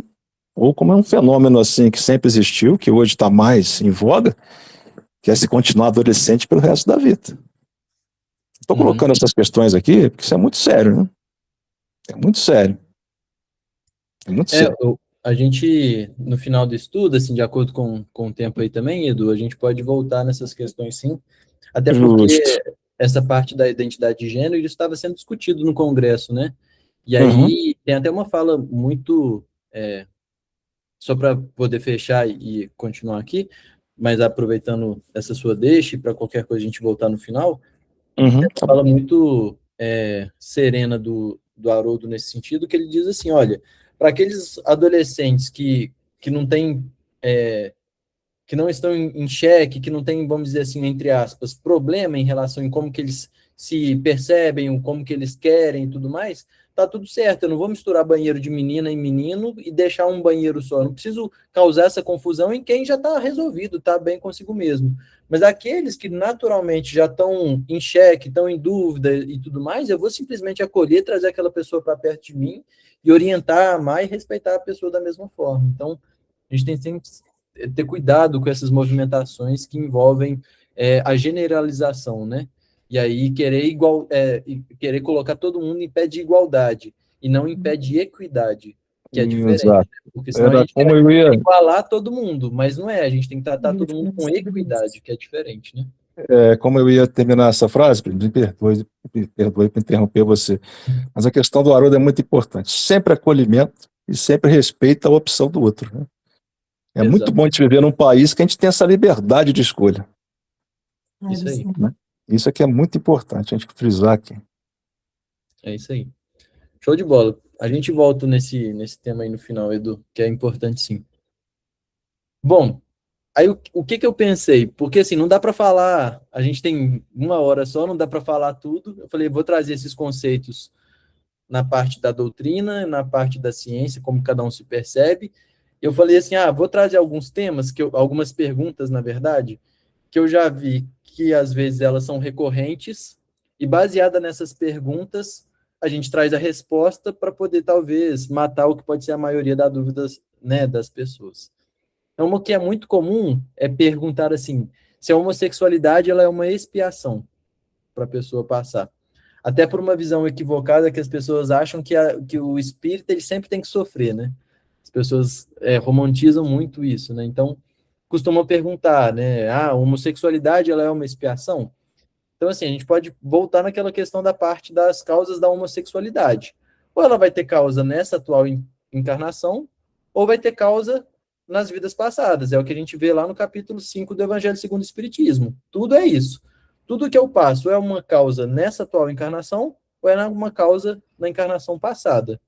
Ou como é um fenômeno assim que sempre existiu, que hoje está mais em voga, que é se continuar adolescente pelo resto da vida. Estou colocando essas questões aqui porque isso é muito sério, né? É muito sério. É muito sério. A gente, no final do estudo, assim, de acordo com o tempo aí também, Edu, a gente pode voltar nessas questões, sim. Até porque essa parte da identidade de gênero isso estava sendo discutido no Congresso, né? E aí tem até uma fala muito... só para poder fechar e continuar aqui, mas aproveitando essa sua deixa, para qualquer coisa a gente voltar no final, fala muito serena do Haroldo nesse sentido, que ele diz assim, olha, para aqueles adolescentes que não têm, que não estão em xeque, que não têm, vamos dizer assim, entre aspas, problema em relação em como que eles se percebem, como que eles querem e tudo mais, tá tudo certo, eu não vou misturar banheiro de menina e menino e deixar um banheiro só, eu não preciso causar essa confusão em quem já está resolvido, está bem consigo mesmo. Mas aqueles que naturalmente já estão em xeque, estão em dúvida e tudo mais, eu vou simplesmente acolher, trazer aquela pessoa para perto de mim e orientar, amar e respeitar a pessoa da mesma forma. Então, a gente tem sempre que ter cuidado com essas movimentações que envolvem a generalização, né? E aí querer colocar todo mundo em pé de igualdade e não em pé de equidade, que é diferente. Exato. Porque senão a gente Como quer eu ia... igualar todo mundo, mas não é, a gente tem que tratar todo mundo com equidade, que é diferente, né? Como eu ia terminar essa frase, me perdoe por interromper você, mas a questão do Haroldo é muito importante. Sempre acolhimento e sempre respeito à opção do outro, né? É Exato. muito bom a gente viver num país que a gente tem essa liberdade de escolha. Isso aí. Né? Isso aqui é muito importante a gente frisar aqui. É isso aí. Show de bola. A gente volta nesse tema aí no final, Edu, que é importante sim. Bom, aí o que eu pensei? Porque assim, não dá para falar, a gente tem 1 hora só, não dá para falar tudo. Eu falei, vou trazer esses conceitos na parte da doutrina, na parte da ciência, como cada um se percebe. Eu falei assim, vou trazer alguns temas, algumas perguntas, na verdade, que eu já vi que às vezes elas são recorrentes, e baseada nessas perguntas, a gente traz a resposta para poder, talvez, matar o que pode ser a maioria das dúvidas, né, das pessoas. Então, o que é muito comum é perguntar assim, se a homossexualidade ela é uma expiação para a pessoa passar. Até por uma visão equivocada que as pessoas acham que o espírito ele sempre tem que sofrer, né? As pessoas romantizam muito isso, né? Então, costumam perguntar, né? A homossexualidade ela é uma expiação? Então, assim, a gente pode voltar naquela questão da parte das causas da homossexualidade. Ou ela vai ter causa nessa atual encarnação, ou vai ter causa nas vidas passadas. É o que a gente vê lá no capítulo 5 do Evangelho segundo o Espiritismo. Tudo é isso. Tudo que eu passo é uma causa nessa atual encarnação, ou é uma causa na encarnação passada.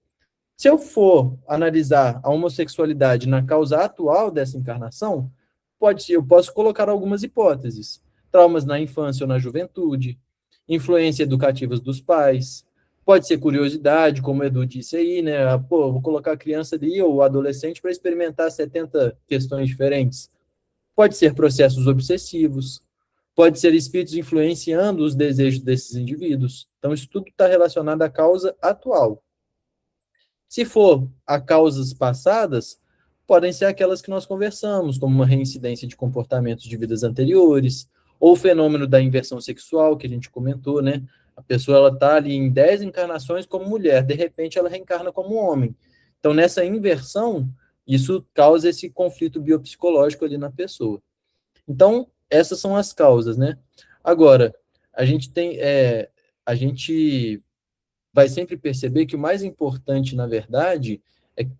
Se eu for analisar a homossexualidade na causa atual dessa encarnação, eu posso colocar algumas hipóteses. Traumas na infância ou na juventude, influência educativas dos pais, pode ser curiosidade, como o Edu disse aí, né? Vou colocar a criança ali ou o adolescente para experimentar 70 questões diferentes. Pode ser processos obsessivos, pode ser espíritos influenciando os desejos desses indivíduos. Então, isso tudo está relacionado à causa atual. Se for a causas passadas, podem ser aquelas que nós conversamos, como uma reincidência de comportamentos de vidas anteriores, ou o fenômeno da inversão sexual, que a gente comentou, né? A pessoa ela está ali em 10 encarnações como mulher, de repente ela reencarna como homem. Então, nessa inversão, isso causa esse conflito biopsicológico ali na pessoa. Então, essas são as causas, né? Agora, a gente tem a gente vai sempre perceber que o mais importante, na verdade,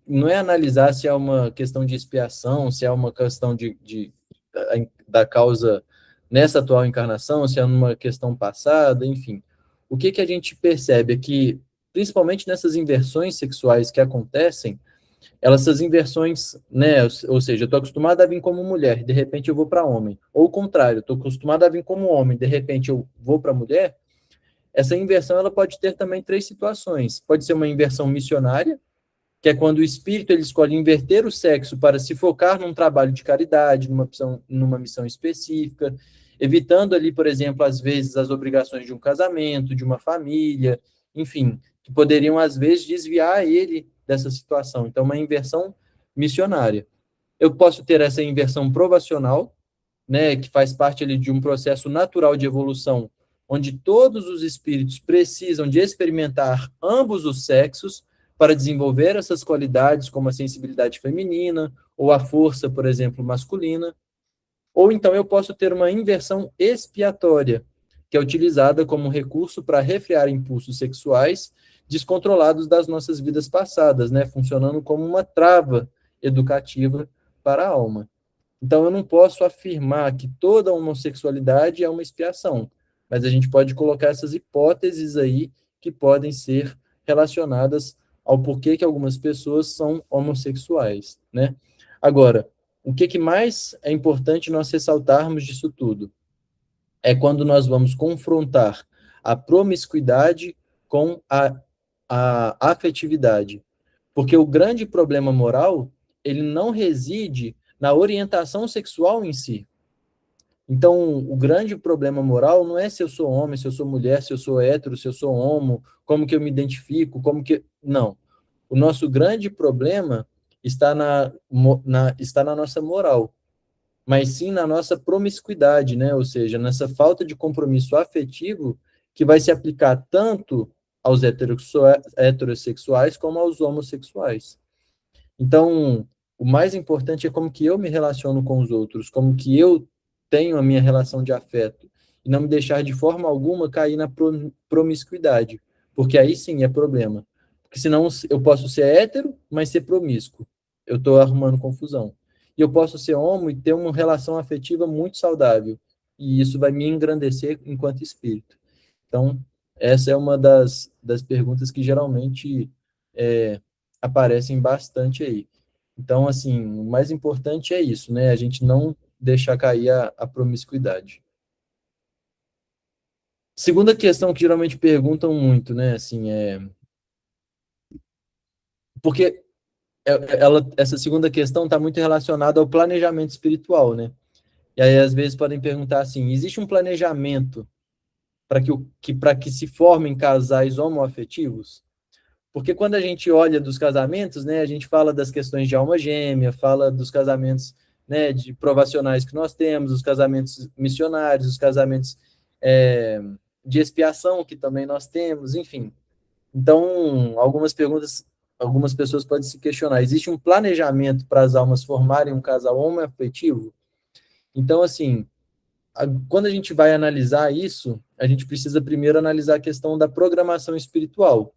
não é analisar se é uma questão de expiação, se é uma questão da causa nessa atual encarnação, se é uma questão passada, enfim. O que a gente percebe é que, principalmente nessas inversões sexuais que acontecem, essas inversões, né, ou seja, eu estou acostumado a vir como mulher, de repente eu vou para homem, ou o contrário, estou acostumado a vir como homem, de repente eu vou para mulher. Essa inversão ela pode ter também 3 situações. Pode ser uma inversão missionária, que é quando o espírito ele escolhe inverter o sexo para se focar num trabalho de caridade, numa missão específica, evitando ali, por exemplo, às vezes as obrigações de um casamento, de uma família, enfim, que poderiam às vezes desviar ele dessa situação. Então, uma inversão missionária. Eu posso ter essa inversão provacional, né, que faz parte ali de um processo natural de evolução, onde todos os espíritos precisam de experimentar ambos os sexos para desenvolver essas qualidades, como a sensibilidade feminina, ou a força, por exemplo, masculina. Ou então eu posso ter uma inversão expiatória, que é utilizada como recurso para refrear impulsos sexuais descontrolados das nossas vidas passadas, né, funcionando como uma trava educativa para a alma. Então, eu não posso afirmar que toda homossexualidade é uma expiação, mas a gente pode colocar essas hipóteses aí que podem ser relacionadas ao porquê que algumas pessoas são homossexuais, né? Agora, o que mais é importante nós ressaltarmos disso tudo? É quando nós vamos confrontar a promiscuidade com a afetividade. Porque o grande problema moral, ele não reside na orientação sexual em si. Então, o grande problema moral não é se eu sou homem, se eu sou mulher, se eu sou hétero, se eu sou homo, como que eu me identifico, como que... Não. O nosso grande problema está está na nossa moral, mas sim na nossa promiscuidade, né? Ou seja, nessa falta de compromisso afetivo que vai se aplicar tanto aos heterossexuais como aos homossexuais. Então, o mais importante é como que eu me relaciono com os outros, como que eu tenho a minha relação de afeto, e não me deixar de forma alguma cair na promiscuidade, porque aí sim é problema. Porque senão eu posso ser hétero, mas ser promíscuo. Eu estou arrumando confusão. E eu posso ser homo e ter uma relação afetiva muito saudável, e isso vai me engrandecer enquanto espírito. Então, essa é uma das perguntas que geralmente aparecem bastante aí. Então, assim, o mais importante é isso, né? A gente não deixar cair a promiscuidade. Segunda questão que geralmente perguntam muito, né? Assim, porque essa segunda questão está muito relacionada ao planejamento espiritual, né? E aí, às vezes, podem perguntar assim, existe um planejamento para que se formem casais homoafetivos? Porque quando a gente olha dos casamentos, né, a gente fala das questões de alma gêmea, fala dos casamentos, né, de provacionais que nós temos, os casamentos missionários, os casamentos de expiação que também nós temos, enfim. Então, algumas pessoas podem se questionar, existe um planejamento para as almas formarem um casal homoafetivo? Então, assim, quando a gente vai analisar isso, a gente precisa primeiro analisar a questão da programação espiritual.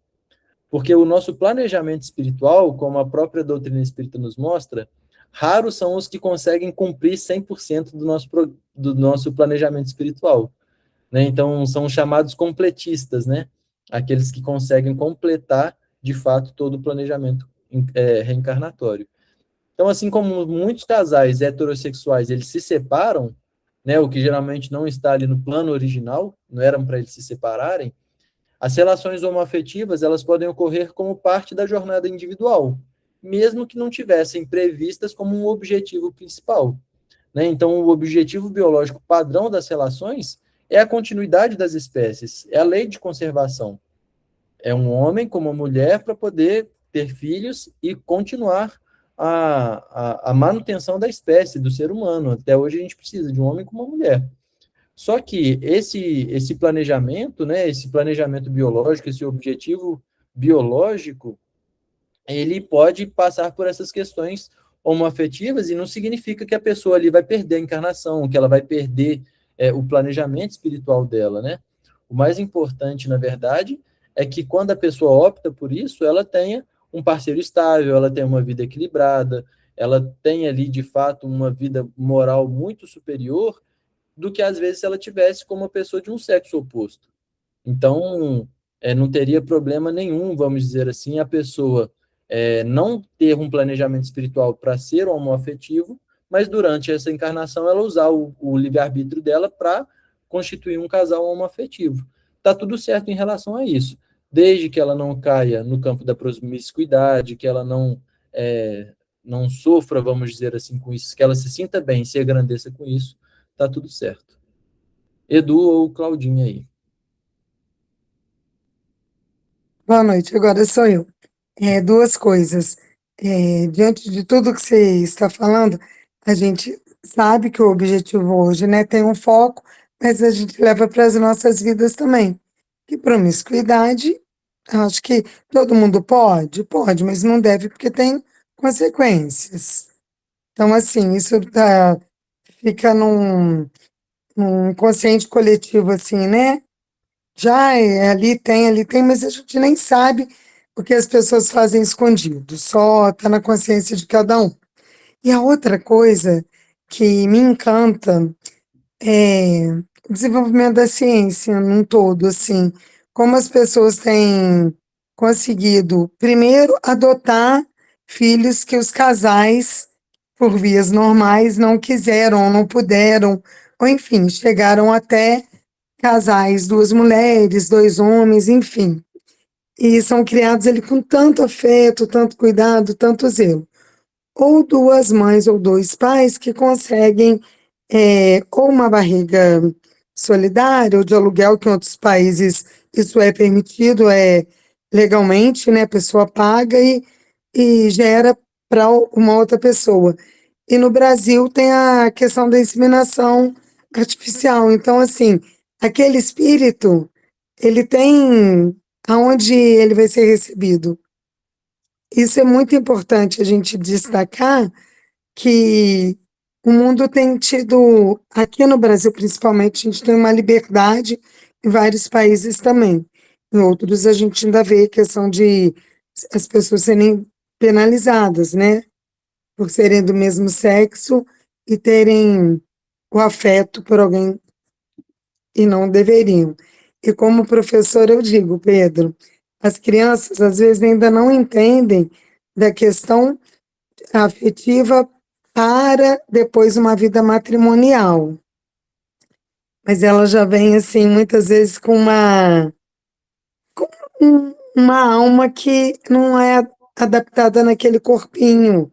Porque o nosso planejamento espiritual, como a própria doutrina espírita nos mostra, raros são os que conseguem cumprir 100% do nosso planejamento espiritual, né? Então, são chamados completistas, né? Aqueles que conseguem completar, de fato, todo o planejamento reencarnatório. Então, assim como muitos casais heterossexuais, eles se separam, né? O que geralmente não está ali no plano original, não eram para eles se separarem. As relações homoafetivas, elas podem ocorrer como parte da jornada individual, mesmo que não tivessem previstas como um objetivo principal, né? Então, o objetivo biológico padrão das relações é a continuidade das espécies, é a lei de conservação. É um homem com uma mulher para poder ter filhos e continuar a manutenção da espécie, do ser humano. Até hoje a gente precisa de um homem com uma mulher. Só que esse planejamento, né, esse planejamento biológico, esse objetivo biológico, ele pode passar por essas questões homoafetivas e não significa que a pessoa ali vai perder a encarnação, que ela vai perder o planejamento espiritual dela, né? O mais importante, na verdade, é que quando a pessoa opta por isso, ela tenha um parceiro estável, ela tenha uma vida equilibrada, ela tenha ali, de fato, uma vida moral muito superior do que, às vezes, se ela tivesse com uma pessoa de um sexo oposto. Então, não teria problema nenhum, vamos dizer assim, a pessoa não ter um planejamento espiritual para ser homoafetivo, mas durante essa encarnação ela usar o livre-arbítrio dela para constituir um casal homoafetivo. Tá tudo certo em relação a isso, desde que ela não caia no campo da promiscuidade, que ela não sofra, vamos dizer assim, com isso, que ela se sinta bem, se agrandeça com isso, tá tudo certo. Edu ou Claudinha aí. Boa noite, agora sou eu. Duas coisas. Diante de tudo que você está falando, a gente sabe que o objetivo hoje, né, tem um foco, mas a gente leva para as nossas vidas também. Que promiscuidade, acho que todo mundo pode, mas não deve porque tem consequências. Então, assim, isso fica num consciente coletivo, assim, né? Já ali tem, mas a gente nem sabe porque as pessoas fazem escondido, só está na consciência de cada um. E a outra coisa que me encanta é o desenvolvimento da ciência num todo, assim, como as pessoas têm conseguido, primeiro, adotar filhos que os casais, por vias normais, não quiseram, não puderam, ou enfim, chegaram até casais, duas mulheres, dois homens, enfim. E são criados ali com tanto afeto, tanto cuidado, tanto zelo. Ou duas mães ou dois pais que conseguem ou uma barriga solidária ou de aluguel, que em outros países isso é permitido, legalmente, né? A pessoa paga e gera para uma outra pessoa. E no Brasil tem a questão da inseminação artificial. Então, assim, aquele espírito, ele tem aonde ele vai ser recebido. Isso é muito importante a gente destacar que o mundo tem tido, aqui no Brasil principalmente, a gente tem uma liberdade, em vários países também. Em outros a gente ainda vê a questão de as pessoas serem penalizadas, né? Por serem do mesmo sexo e terem o afeto por alguém e não deveriam. E como professor eu digo, Pedro, as crianças às vezes ainda não entendem da questão afetiva para depois uma vida matrimonial. Mas ela já vem assim, muitas vezes com uma alma que não é adaptada naquele corpinho.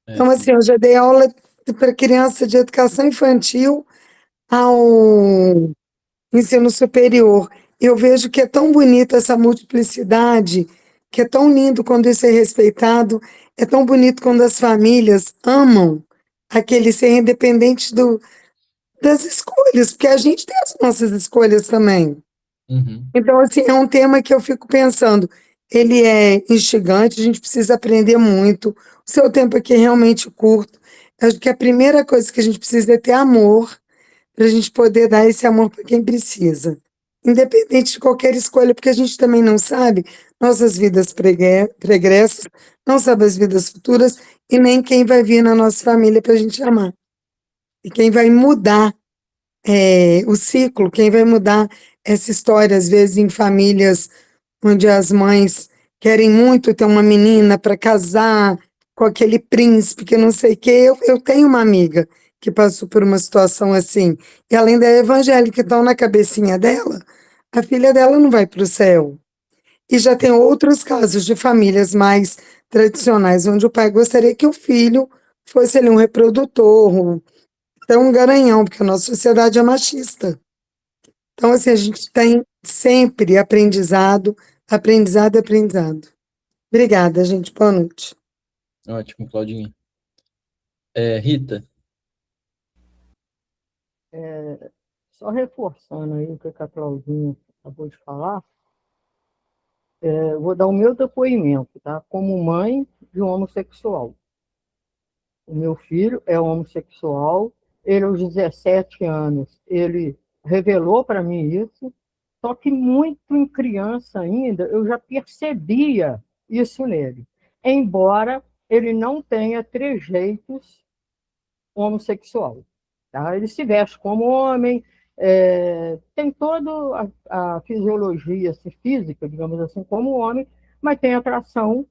Então, assim, eu já dei aula para criança de educação infantil ao ensino superior. Eu vejo que é tão bonita essa multiplicidade, que é tão lindo quando isso é respeitado, é tão bonito quando as famílias amam aquele ser independente das escolhas, porque a gente tem as nossas escolhas também. Uhum. Então, assim, é um tema que eu fico pensando, ele é instigante, a gente precisa aprender muito, o seu tempo aqui é realmente curto, acho que a primeira coisa que a gente precisa é ter amor, para a gente poder dar esse amor para quem precisa, independente de qualquer escolha, porque a gente também não sabe nossas vidas pregressas, não sabe as vidas futuras e nem quem vai vir na nossa família para a gente amar. E quem vai mudar o ciclo, quem vai mudar essa história, às vezes em famílias onde as mães querem muito ter uma menina para casar com aquele príncipe que não sei o quê. Eu tenho uma amiga que passou por uma situação assim, e além da evangélica, então na cabecinha dela, a filha dela não vai para o céu. E já tem outros casos de famílias mais tradicionais, onde o pai gostaria que o filho fosse ali um reprodutor, até um garanhão, porque a nossa sociedade é machista. Então, assim, a gente tem sempre aprendizado, aprendizado, aprendizado. Obrigada, gente. Boa noite. Ótimo, Claudinha. Rita. Só reforçando aí o que a Claudinha acabou de falar, vou dar o meu depoimento, tá? Como mãe de um homossexual. O meu filho é homossexual, ele aos 17 anos, ele revelou para mim isso, Só que muito em criança ainda, eu já percebia isso nele, embora ele não tenha trejeitos homossexual. Tá? Ele se veste como homem, tem toda a fisiologia assim, física, digamos assim, como homem, mas tem atração,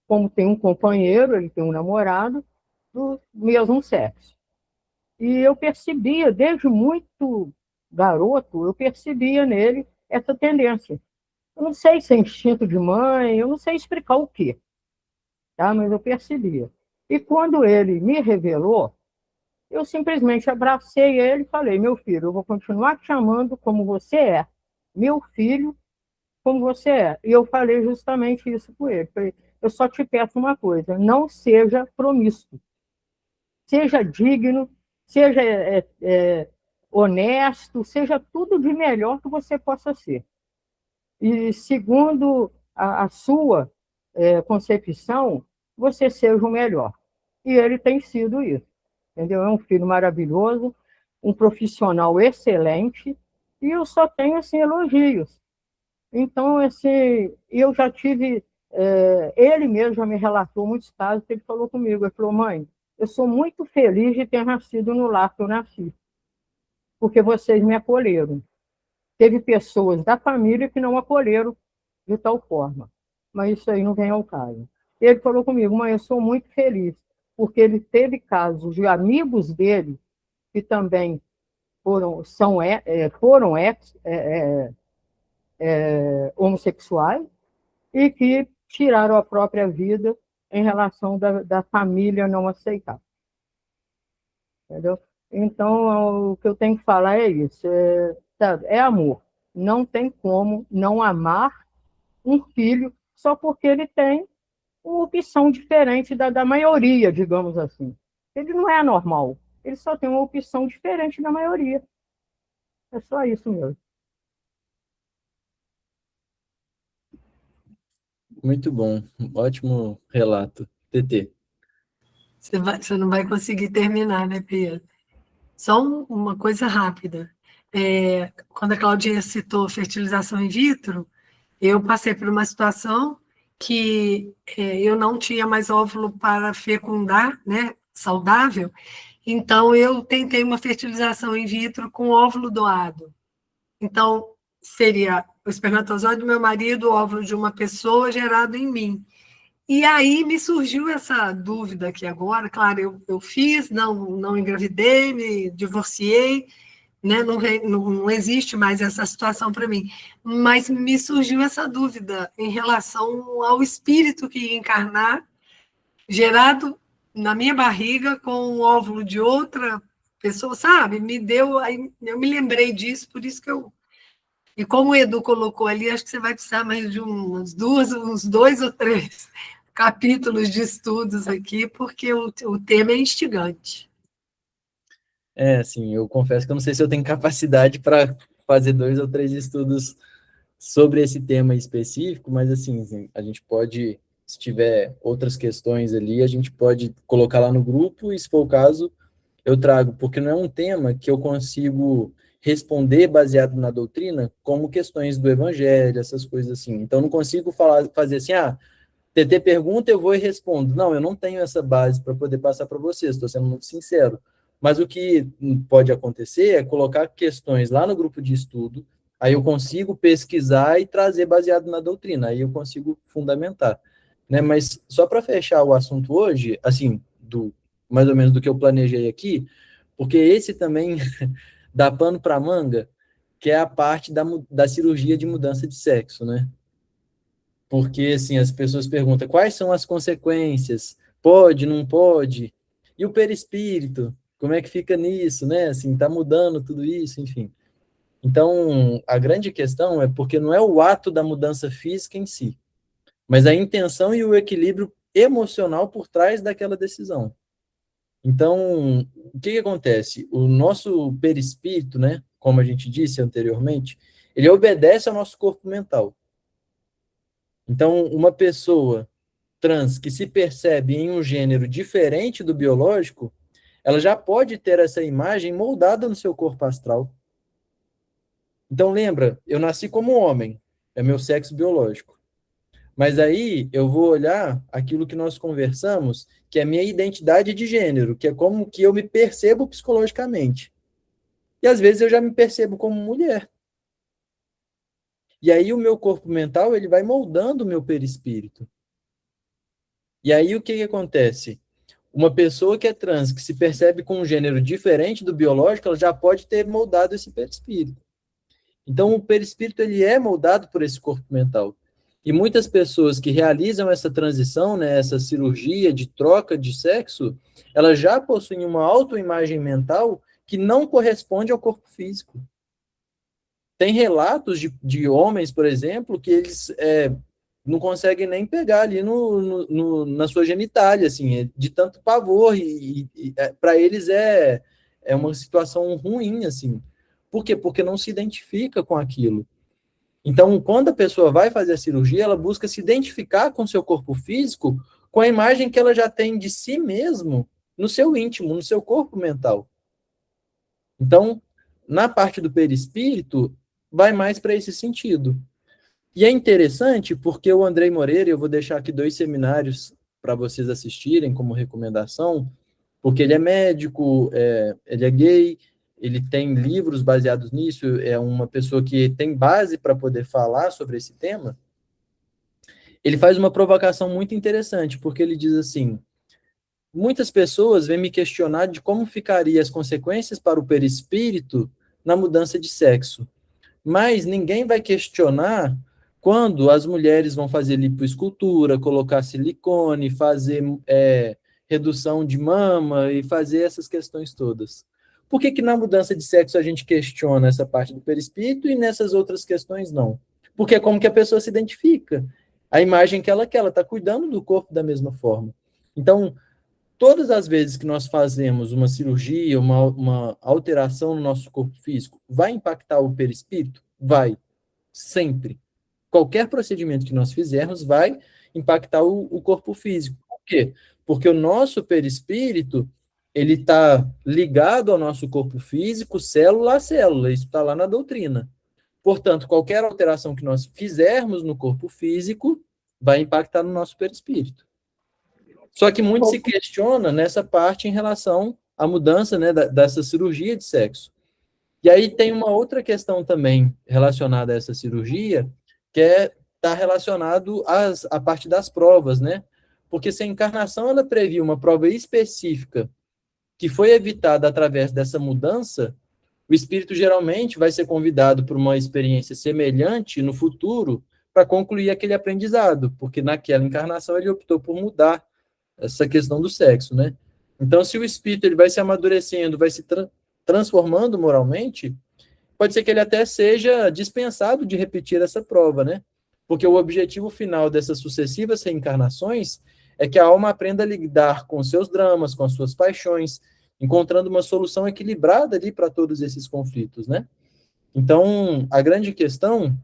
como tem um companheiro, ele tem um namorado do mesmo sexo. E eu percebia, desde muito garoto, eu percebia nele essa tendência. Eu não sei se é instinto de mãe, eu não sei explicar o quê, tá? Mas eu percebia. E quando ele me revelou, eu simplesmente abracei ele e falei, meu filho, eu vou continuar te chamando como você é, meu filho, como você é. E eu falei justamente isso com ele. Falei, eu só te peço uma coisa, não seja promíscuo. Seja digno, seja honesto, seja tudo de melhor que você possa ser. E segundo a sua concepção, você seja o melhor. E ele tem sido isso. Entendeu? É um filho maravilhoso, um profissional excelente, e eu só tenho assim, elogios. Então, assim, eu já tive. Ele mesmo já me relatou muitos casos que ele falou comigo. Ele falou, mãe, eu sou muito feliz de ter nascido no lar que eu nasci, porque vocês me acolheram. Teve pessoas da família que não acolheram de tal forma, mas isso aí não vem ao caso. Ele falou comigo, mãe, eu sou muito feliz, porque ele teve casos de amigos dele que também foram homossexuais e que tiraram a própria vida em relação da família não aceitar. Entendeu? Então, o que eu tenho que falar é isso, é amor. Não tem como não amar um filho só porque ele tem uma opção diferente da maioria, digamos assim. Ele não é anormal, ele só tem uma opção diferente da maioria. É só isso mesmo. Muito bom, ótimo relato. TT. Você não vai conseguir terminar, né, Pedro? Só uma coisa rápida. Quando a Claudinha citou fertilização in vitro, eu passei por uma situação que eu não tinha mais óvulo para fecundar, né, saudável, então eu tentei uma fertilização in vitro com óvulo doado. Então, seria o espermatozoide do meu marido, o óvulo de uma pessoa gerado em mim. E aí me surgiu essa dúvida aqui agora, claro, eu fiz, não engravidei, me divorciei, né? Não existe mais essa situação para mim, mas me surgiu essa dúvida em relação ao espírito que ia encarnar, gerado na minha barriga com o óvulo de outra pessoa, sabe? Aí eu me lembrei disso, por isso que eu... E como o Edu colocou ali, acho que você vai precisar mais de uns 2 ou 3 capítulos de estudos aqui, porque o tema é instigante. Assim, eu confesso que eu não sei se eu tenho capacidade para fazer 2 ou 3 estudos sobre esse tema específico, mas assim, a gente pode, se tiver outras questões ali, a gente pode colocar lá no grupo e, se for o caso, eu trago, porque não é um tema que eu consigo responder baseado na doutrina, como questões do evangelho, essas coisas assim. Então, não consigo fazer assim, TT pergunta, eu vou e respondo. Não, eu não tenho essa base para poder passar para vocês, estou sendo muito sincero. Mas o que pode acontecer é colocar questões lá no grupo de estudo, aí eu consigo pesquisar e trazer baseado na doutrina, aí eu consigo fundamentar. Né? Mas só para fechar o assunto hoje, assim, mais ou menos do que eu planejei aqui, porque esse também dá pano para manga, que é a parte da cirurgia de mudança de sexo, né? Porque, assim, as pessoas perguntam quais são as consequências, pode, não pode, e o perispírito, como é que fica nisso, né? Assim, tá mudando tudo isso, enfim. Então, a grande questão é porque não é o ato da mudança física em si, mas a intenção e o equilíbrio emocional por trás daquela decisão. Então, o que acontece? O nosso perispírito, né, como a gente disse anteriormente, ele obedece ao nosso corpo mental. Então, uma pessoa trans que se percebe em um gênero diferente do biológico, ela já pode ter essa imagem moldada no seu corpo astral. Então, lembra, eu nasci como homem, é meu sexo biológico. Mas aí eu vou olhar aquilo que nós conversamos, que é a minha identidade de gênero, que é como que eu me percebo psicologicamente. E às vezes eu já me percebo como mulher. E aí o meu corpo mental, ele vai moldando o meu perispírito. E aí o que que acontece? Uma pessoa que é trans, que se percebe com um gênero diferente do biológico, ela já pode ter moldado esse perispírito. Então, o perispírito ele é moldado por esse corpo mental. E muitas pessoas que realizam essa transição, né, essa cirurgia de troca de sexo, elas já possuem uma autoimagem mental que não corresponde ao corpo físico. Tem relatos de homens, por exemplo, que eles não conseguem nem pegar ali na sua genitália, assim, de tanto pavor, para eles é uma situação ruim, assim. Por quê? Porque não se identifica com aquilo. Então, quando a pessoa vai fazer a cirurgia, ela busca se identificar com o seu corpo físico, com a imagem que ela já tem de si mesmo, no seu íntimo, no seu corpo mental. Então, na parte do perispírito, vai mais para esse sentido. E é interessante porque o Andrei Moreira, eu vou deixar aqui 2 seminários para vocês assistirem como recomendação, porque ele é médico, ele é gay, ele tem livros baseados nisso, é uma pessoa que tem base para poder falar sobre esse tema. Ele faz uma provocação muito interessante, porque ele diz assim: muitas pessoas vêm me questionar de como ficariam as consequências para o perispírito na mudança de sexo. Mas ninguém vai questionar quando as mulheres vão fazer lipoescultura, colocar silicone, fazer redução de mama e fazer essas questões todas. Por que que na mudança de sexo a gente questiona essa parte do perispírito e nessas outras questões não? Porque é como que a pessoa se identifica, a imagem que ela quer, ela está cuidando do corpo da mesma forma. Então, todas as vezes que nós fazemos uma cirurgia, uma alteração no nosso corpo físico, vai impactar o perispírito? Vai, sempre. Qualquer procedimento que nós fizermos vai impactar o corpo físico. Por quê? Porque o nosso perispírito, ele está ligado ao nosso corpo físico, célula a célula, isso está lá na doutrina. Portanto, qualquer alteração que nós fizermos no corpo físico vai impactar no nosso perispírito. Só que muito se questiona nessa parte em relação à mudança, né, dessa cirurgia de sexo. E aí tem uma outra questão também relacionada a essa cirurgia, que está relacionado à parte das provas, né? Porque se a encarnação ela previa uma prova específica que foi evitada através dessa mudança, o espírito geralmente vai ser convidado por uma experiência semelhante no futuro para concluir aquele aprendizado, porque naquela encarnação ele optou por mudar essa questão do sexo, né? Então, se o espírito ele vai se amadurecendo, vai se transformando moralmente, pode ser que ele até seja dispensado de repetir essa prova, né? Porque o objetivo final dessas sucessivas reencarnações é que a alma aprenda a lidar com seus dramas, com as suas paixões, encontrando uma solução equilibrada ali para todos esses conflitos, né? Então, a grande questão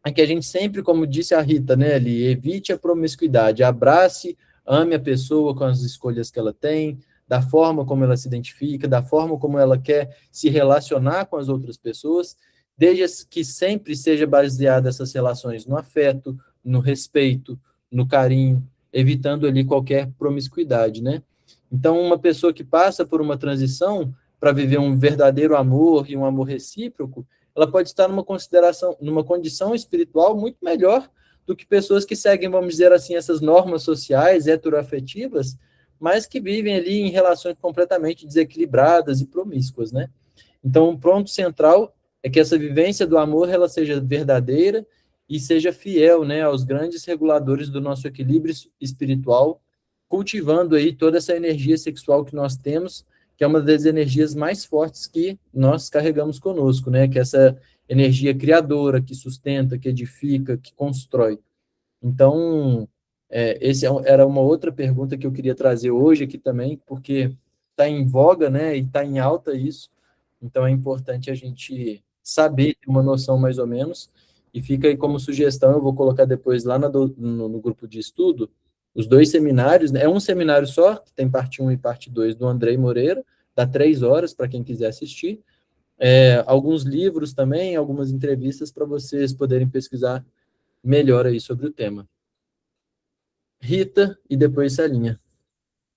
é que a gente sempre, como disse a Rita, né, ali, evite a promiscuidade, abrace, ame a pessoa com as escolhas que ela tem, da forma como ela se identifica, da forma como ela quer se relacionar com as outras pessoas, desde que sempre seja baseada essas relações no afeto, no respeito, no carinho, evitando ali qualquer promiscuidade, né? Então, uma pessoa que passa por uma transição para viver um verdadeiro amor e um amor recíproco, ela pode estar numa condição espiritual muito melhor do que pessoas que seguem, vamos dizer assim, essas normas sociais, heteroafetivas, mas que vivem ali em relações completamente desequilibradas e promíscuas, né? Então, um ponto central é que essa vivência do amor, ela seja verdadeira e seja fiel, né, aos grandes reguladores do nosso equilíbrio espiritual, cultivando aí toda essa energia sexual que nós temos, que é uma das energias mais fortes que nós carregamos conosco, né? Que é essa energia criadora, que sustenta, que edifica, que constrói. Então, era uma outra pergunta que eu queria trazer hoje aqui também, porque está em voga, né? E está em alta isso. Então, é importante a gente saber, ter uma noção mais ou menos, e fica aí como sugestão, eu vou colocar depois lá no grupo de estudo, os 2 seminários, né? É um seminário só, que tem parte 1 e parte 2 do Andrei Moreira, dá 3 horas para quem quiser assistir, alguns livros também, algumas entrevistas para vocês poderem pesquisar melhor aí sobre o tema. Rita e depois Celinha.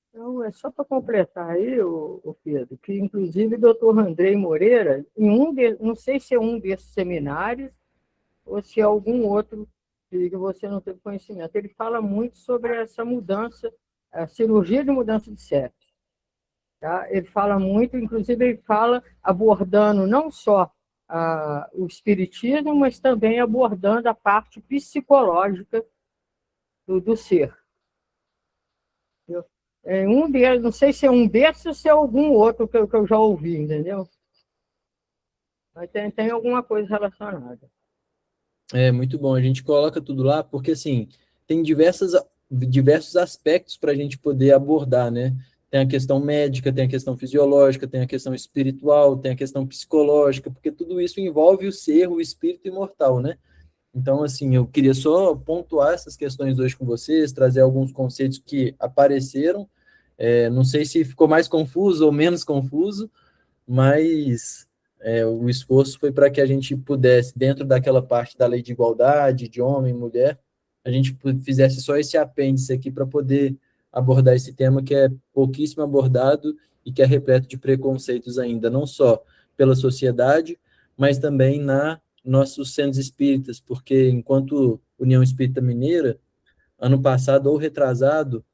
Então, é só para completar aí, o Pedro, que inclusive o doutor Andrei Moreira, não sei se é um desses seminários ou se é algum outro que você não teve conhecimento, ele fala muito sobre essa mudança, a cirurgia de mudança de sexo. Tá? Ele fala muito, inclusive ele fala abordando não só o espiritismo, mas também abordando a parte psicológica do ser. Um deles, não sei se é um desses ou se é algum outro que eu já ouvi, entendeu? Mas tem alguma coisa relacionada. Muito bom, a gente coloca tudo lá, porque assim, tem diversos aspectos para a gente poder abordar, né? Tem a questão médica, tem a questão fisiológica, tem a questão espiritual, tem a questão psicológica, porque tudo isso envolve o ser, o espírito imortal, né? Então, assim, eu queria só pontuar essas questões hoje com vocês, trazer alguns conceitos que apareceram. Não sei se ficou mais confuso ou menos confuso, mas o esforço foi para que a gente pudesse, dentro daquela parte da lei de igualdade, de homem e mulher, a gente fizesse só esse apêndice aqui para poder abordar esse tema que é pouquíssimo abordado e que é repleto de preconceitos ainda, não só pela sociedade, mas também nossos centros espíritas, porque enquanto União Espírita Mineira, ano passado ou retrasado,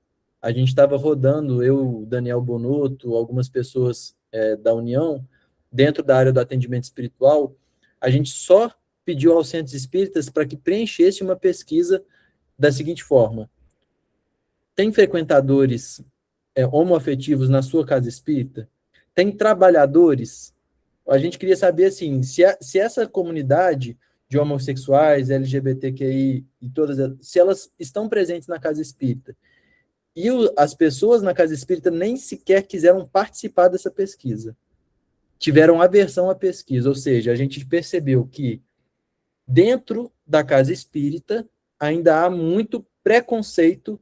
a gente estava rodando, eu, Daniel Bonotto, algumas pessoas da União, dentro da área do atendimento espiritual, a gente só pediu aos centros espíritas para que preenchesse uma pesquisa da seguinte forma: tem frequentadores homoafetivos na sua casa espírita? Tem trabalhadores? A gente queria saber, assim, se essa comunidade de homossexuais, LGBTQI e todas, se elas estão presentes na casa espírita. E as pessoas na casa espírita nem sequer quiseram participar dessa pesquisa. Tiveram aversão à pesquisa, ou seja, a gente percebeu que dentro da casa espírita ainda há muito preconceito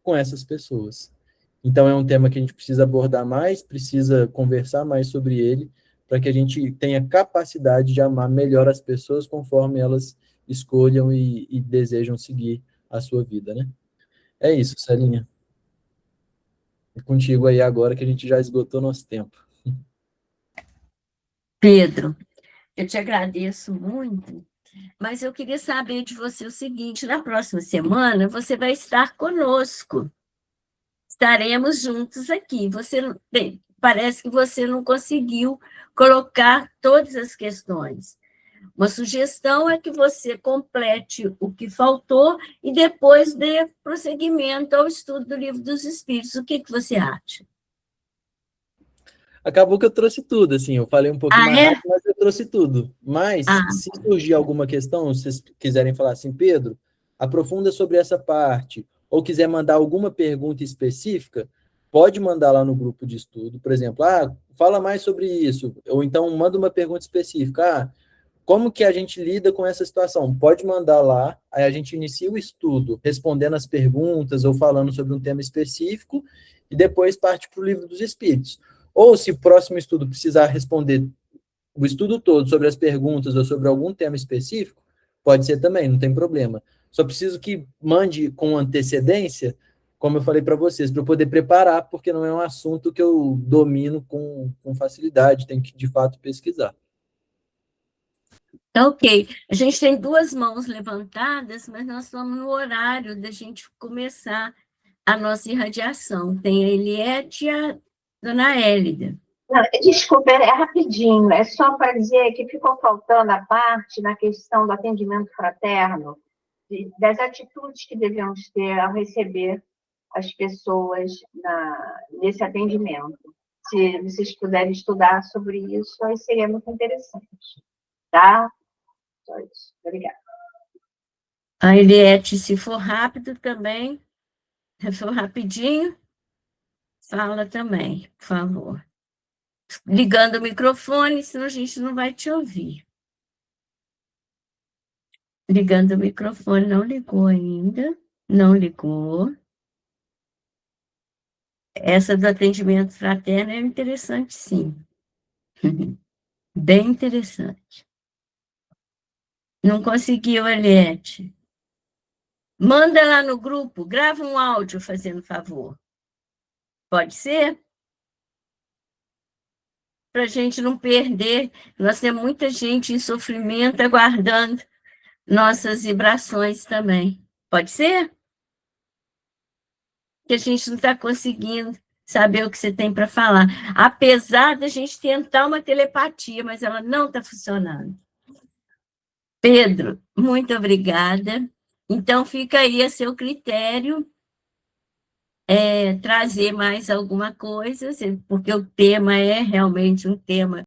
com essas pessoas. Então é um tema que a gente precisa abordar mais, precisa conversar mais sobre ele, para que a gente tenha capacidade de amar melhor as pessoas conforme elas escolham e desejam seguir a sua vida, né? É isso, Celinha. É contigo aí agora que a gente já esgotou nosso tempo. Pedro, eu te agradeço muito, mas eu queria saber de você o seguinte: na próxima semana você vai estar conosco. Estaremos juntos aqui. Parece que você não conseguiu colocar todas as questões. Uma sugestão é que você complete o que faltou e depois dê prosseguimento ao estudo do Livro dos Espíritos. O que você acha? Acabou que eu trouxe tudo, assim, eu falei um pouquinho mais rápido, mas eu trouxe tudo. Mas, se surgir alguma questão, se vocês quiserem falar assim, Pedro, aprofunda sobre essa parte, ou quiser mandar alguma pergunta específica, pode mandar lá no grupo de estudo, por exemplo, fala mais sobre isso, ou então manda uma pergunta específica, como que a gente lida com essa situação? Pode mandar lá, aí a gente inicia o estudo respondendo as perguntas ou falando sobre um tema específico, e depois parte para o Livro dos Espíritos. Ou se o próximo estudo precisar responder o estudo todo sobre as perguntas ou sobre algum tema específico, pode ser também, não tem problema. Só preciso que mande com antecedência, como eu falei para vocês, para eu poder preparar, porque não é um assunto que eu domino com facilidade, tem que, de fato, pesquisar. Ok. A gente tem 2 mãos levantadas, mas nós estamos no horário da gente começar a nossa irradiação. Tem a Eliette e a Dona Hélida. Não, desculpa, é rapidinho, é só para dizer que ficou faltando a parte na questão do atendimento fraterno, das atitudes que devemos ter ao receber as pessoas nesse atendimento. Se vocês puderem estudar sobre isso, aí seria muito interessante. Tá? Só isso. Obrigada. A Eliette, se for rápido também, se for rapidinho, fala também, por favor. Ligando o microfone, senão a gente não vai te ouvir. Ligando o microfone, não ligou ainda. Não ligou. Essa do atendimento fraterno é interessante, sim. Bem interessante. Não conseguiu, Eliette? Manda lá no grupo, grava um áudio fazendo favor. Pode ser? Para a gente não perder. Nós temos muita gente em sofrimento aguardando nossas vibrações também. Pode ser? Que a gente não está conseguindo saber o que você tem para falar. Apesar da gente tentar uma telepatia, mas ela não está funcionando. Pedro, muito obrigada. Então, fica aí a seu critério trazer mais alguma coisa, porque o tema é realmente um tema